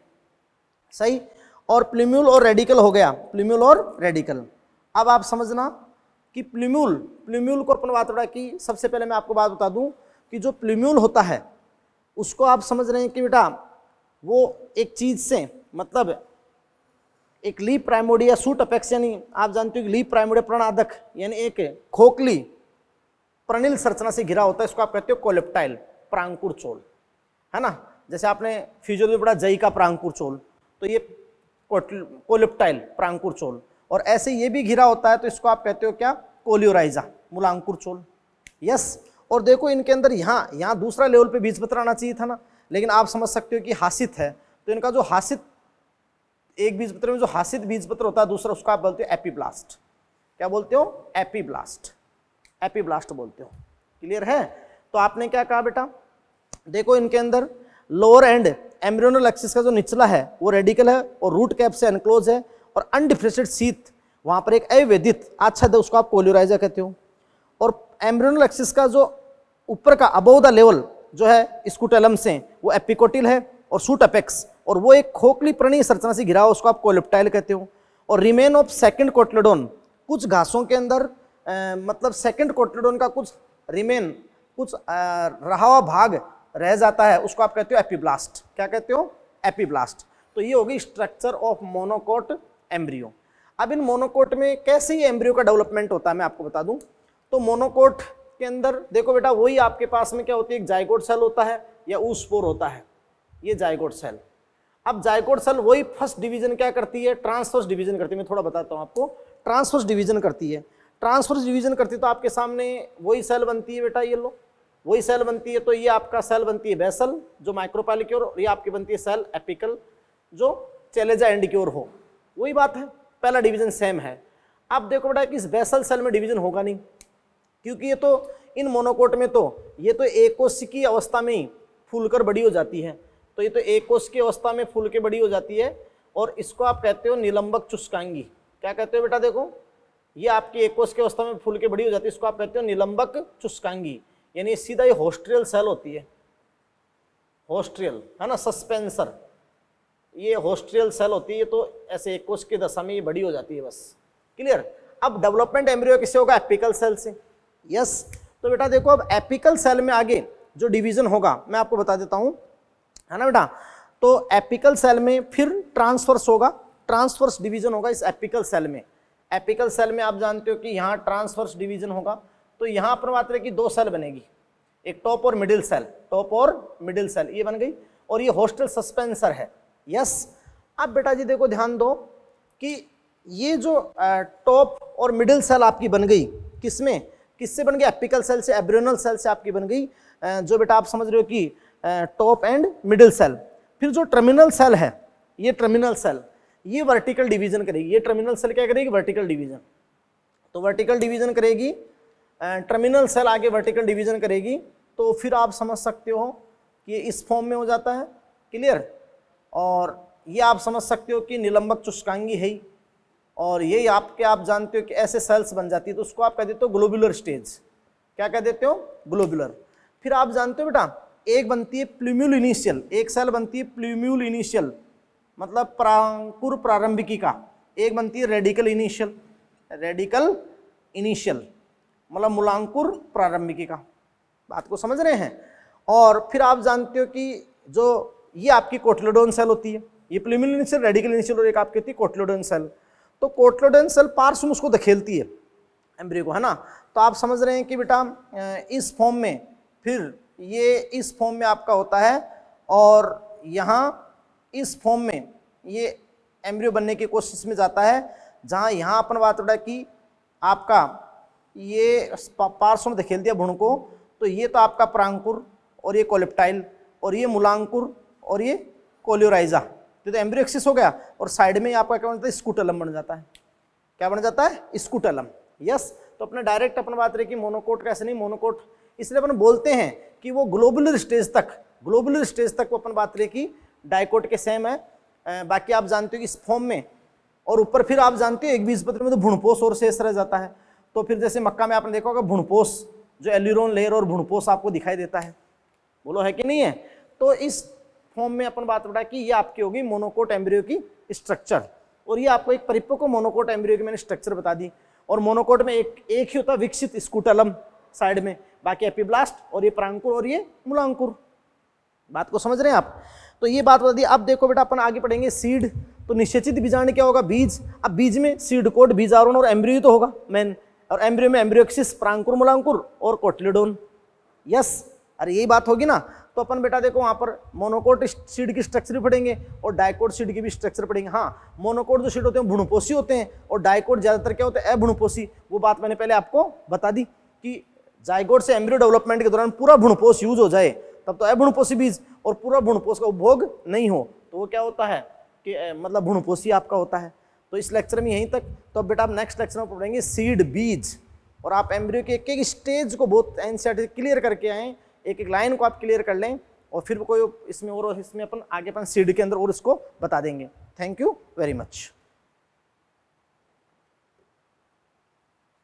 सही, और प्लूम्यूल और रेडिकल हो गया, प्लूम्यूल और रेडिकल। अब आप समझना कि प्लूम्यूल को अपन बात रहा कि सबसे पहले मैं आपको बात बता दूं कि जो प्लूम्यूल होता है उसको आप समझ रहे हैं कि बेटा वो एक चीज से, मतलब एक लीफ प्राइमोर्डिया सूट अपेक्स, यानी आप जानते हो कि लीफ प्राइमोर्डिया प्रणादक यानी एक खोखली प्रणील संरचना से घिरा होता है, इसको आप कहते हो कोलेप्टाइल प्रांकुर चोल, है ना। जैसे आपने फिजियोलॉजी पढ़ा जई का प्रांकुर चोल, तो ये कोलेप्टाइल प्रांकुर चोल, और ऐसे ये भी घिरा होता है तो इसको आप कहते हो क्या, कोलियोराइजा मूलांकुर चोल। यस, और देखो इनके अंदर यहाँ दूसरा लेवल पे बीजपत्र आना चाहिए था ना, लेकिन आप समझ सकते हो कि हासित है, तो इनका जो हासित, एक बीजपत्र में जो हासित बीजपत्र होता है दूसरा, उसको आप बोलते हो एपीब्लास्ट। क्या बोलते हो, एपीब्लास्ट, एपीब्लास्ट बोलते हो। क्लियर है। तो आपने क्या कहा बेटा, देखो इनके अंदर लोअर एंड एम्ब्रियोनल एक्सिस का जो निचला है वो रेडिकल है और रूट कैप से एनक्लोज है, और अनडिफरेंशिएटेड सीथ वहां पर एक अवेदित आच्छादित, उसको आप कोलियोराइजा कहते हो। और एम्ब्रियोनल एक्सिस का जो ऊपर का अबव द लेवल जो है स्कूटेलम से, वो एपिकोटिल है और सूट अपेक्स, और वो एक खोखली प्रणीय संरचना से घिरा हो, उसको आप कोलेप्टाइल कहते हो। और रिमेन ऑफ सेकंड कोटलेडोन, कुछ घासों के अंदर मतलब सेकंड कोटलेडोन का कुछ रिमेन, कुछ रहा हुआ भाग रह जाता है, उसको आप कहते हो एपीब्लास्ट। क्या कहते हो, एपीब्लास्ट। तो ये होगी स्ट्रक्चर ऑफ मोनोकोट एम्ब्रियो। अब इन मोनोकोट में कैसे ये एम्ब्रियो का डेवलपमेंट होता है मैं आपको बता दूं। तो मोनोकोट के अंदर देखो बेटा, वही आपके पास में क्या होती है, एक जाइगोट सेल होता है या ऊस्पोर होता है, ये जाइगोट सेल। अब जाइगोट सेल वही फर्स्ट डिवीजन क्या करती है, ट्रांसवर्स डिवीजन करती है। मैं थोड़ा बताता हूँ आपको, ट्रांसवर्स डिवीजन करती है। ट्रांसवर्स डिवीजन करती है तो आपके सामने वही सेल बनती है बेटा, ये लो वही सेल बनती है। तो ये आपका सेल बनती है बेसल जो माइक्रोपाइल की ओर, और ये आपकी बनती है सेल एपिकल जो चैलेजा एंड की ओर हो। वही बात है, पहला डिवीजन सेम है। अब देखो बेटा कि इस बेसल सेल में डिवीजन होगा नहीं, क्योंकि ये तो इन मोनोकोट में तो ये तो एक कोश की अवस्था में ही फूलकर बड़ी हो जाती है। तो ये तो एक कोश की अवस्था में फूल के बड़ी हो जाती है, और इसको आप कहते हो निलंबक चुस्कांगी। क्या कहते हो बेटा, देखो ये आपकी एक कोश की अवस्था में फूल के बड़ी हो जाती है, इसको आप कहते हो निलंबक चुस्कांगी, यानी सीधा ये होस्ट्रियल सेल होती है, होस्ट्रियल है ना, सस्पेंसर, ये होस्ट्रियल सेल होती है। तो ऐसे एक कोश की दशा में ये बड़ी हो जाती है, बस। क्लियर। अब डेवलपमेंट एम्ब्रियो किससे होगा, एपिकल सेल से। यस, तो बेटा देखो अब एपिकल सेल में आगे जो डिवीजन होगा मैं आपको बता देता हूं, है ना बेटा। तो एपिकल सेल में फिर ट्रांसवर्स होगा, ट्रांसवर्स डिवीजन होगा इस एपिकल सेल में। एपिकल सेल में आप जानते हो कि यहाँ ट्रांसवर्स डिवीजन होगा, तो यहाँ पर बात रहे कि दो सेल बनेगी, एक टॉप और मिडिल सेल, टॉप और मिडिल सेल ये बन गई, और ये होस्टल सस्पेंसर है। यस, अब बेटा जी देखो ध्यान दो कि ये जो टॉप और मिडिल सेल आपकी बन गई, किसमें, किससे बन गई, एपिकल सेल से, एब्रियोनल सेल से आपकी बन गई, जो बेटा आप समझ रहे हो कि टॉप एंड मिडिल सेल। फिर जो टर्मिनल सेल है, ये टर्मिनल सेल ये वर्टिकल डिवीजन करेगी। ये टर्मिनल सेल क्या करेगी, वर्टिकल डिवीजन। तो वर्टिकल डिवीजन करेगी, टर्मिनल सेल आगे वर्टिकल डिवीजन करेगी, तो फिर आप समझ सकते हो कि ये इस फॉर्म में हो जाता है। क्लियर। और ये आप समझ सकते हो कि निलंबक चुस्कांगी है ही, और ये आपके आप जानते हो कि ऐसे सेल्स बन जाती है, तो उसको आप कह देते हो ग्लोबुलर स्टेज। क्या कह देते हो, ग्लोबुलर। फिर आप जानते हो बेटा एक बनती है प्लूम्यूल इनिशियल, एक सेल बनती है प्लूम्यूल इनिशियल मतलब प्रांकुर प्रारंभिकी का, एक बनती है रेडिकल इनिशियल, रेडिकल इनिशियल मतलब मूलांकुर प्रारंभिकी का। बात को समझ रहे हैं। और फिर आप जानते हो कि जो ये आपकी कोटलेडोन सेल होती है, ये प्लूम्यूल इनिशियल, रेडिकल इनिशियल, और एक आपकी होती है कोटलेडोन सेल। तो कोटलेडोन सेल पार्श्व उसको धकेलती है एम्ब्रियो को, है ना। तो आप समझ रहे हैं कि बेटा इस फॉर्म में, फिर ये इस फॉर्म में आपका होता है, और यहाँ इस फॉर्म में ये एम्ब्रियो बनने की कोशिश में जाता है, जहाँ यहाँ अपन बात उड़ा कि आपका ये पार्श्व में धकेल दिया भ्रूण को, तो ये तो आपका प्रांकुर, और ये कोलेप्टाइल, और ये मूलांकुर, और ये कोलियोराइजा, तो एम्ब्रियो एक्सिस हो गया। और साइड में आपका क्या बनता है, स्कूटेलम बन जाता है। क्या बन जाता है, स्कूटेलम। यस, तो अपने डायरेक्ट अपन बात रहे कि मोनोकोट कैसे नहीं, मोनोकोट इसलिए अपन बोलते हैं कि वो ग्लोबुलर स्टेज तक, ग्लोबुलर स्टेज तक वो अपन बात रहे कि डाइकोट के सेम है। बाकी आप जानते हो कि इस फॉर्म में, और ऊपर फिर आप जानते हो एक बीजपत्र में तो भ्रूणपोष और शेष रह जाता है। तो फिर जैसे मक्का में आपने देखा होगा भ्रूणपोष, जो एल्यूरोन लेयर और भ्रूणपोष आपको दिखाई देता है, बोलो है कि नहीं है। तो इस फॉर्म में अपन बात बढ़ा कि ये आपकी होगी मोनोकोट एम्ब्रियो की स्ट्रक्चर, और ये आपको एक परिपक्व मोनोकोट एम्ब्रियो की मैंने स्ट्रक्चर बता दी। और मोनोकोट में एक ही होता है विकसित स्कूटेलम साइड में, बाकी एपिब्लास्ट, और ये प्रांकुर, और ये मूलांकुर। बात को समझ रहे हैं आप। तो ये बात बता दी। अब देखो बेटा अपन आगे पढ़ेंगे सीड। तो निषेचित बीजाणु क्या होगा? बीज। अब बीज में सीड कोड, बीजारोन और एम्ब्रियो तो होगा मेन, और एम्ब्रियो में एम्ब्रियोक्सिस, प्रांकुर, मूलांकुर और कोटलीडोन। यस, अरे यही बात होगी ना। तो अपन बेटा देखो वहां पर मोनोकोट सीड की स्ट्रक्चर भी पढ़ेंगे और डाइकोट सीड की भी स्ट्रक्चर पढ़ेंगे। हाँ, मोनोकोट जो सीड होते हैं भ्रूणपोषी होते हैं और डाइकोट ज्यादातर क्या होते हैं? अभ्रूणपोषी। वो बात मैंने पहले आपको बता दी कि जाइगोट से एम्ब्रियो डेवलपमेंट के दौरान पूरा भ्रूणपोष यूज हो जाए तब तो अभ्रूणपोषी बीज, और पूरा भ्रूणपोष का उपभोग नहीं हो तो वो क्या होता है कि मतलब भ्रूणपोषी आपका होता है। तो इस लेक्चर में यहीं तक। तो अब बेटा आप नेक्स्ट लेक्चर में पढ़ेंगे सीड, बीज, और आप एम्ब्रियो के एक एक स्टेज को बहुत एनसीईआरटी क्लियर करके आए, एक एक लाइन को आप क्लियर कर लें, और फिर कोई इसमें और इसमें अपन आगे अपन सीड के अंदर और इसको बता देंगे। Thank you very much.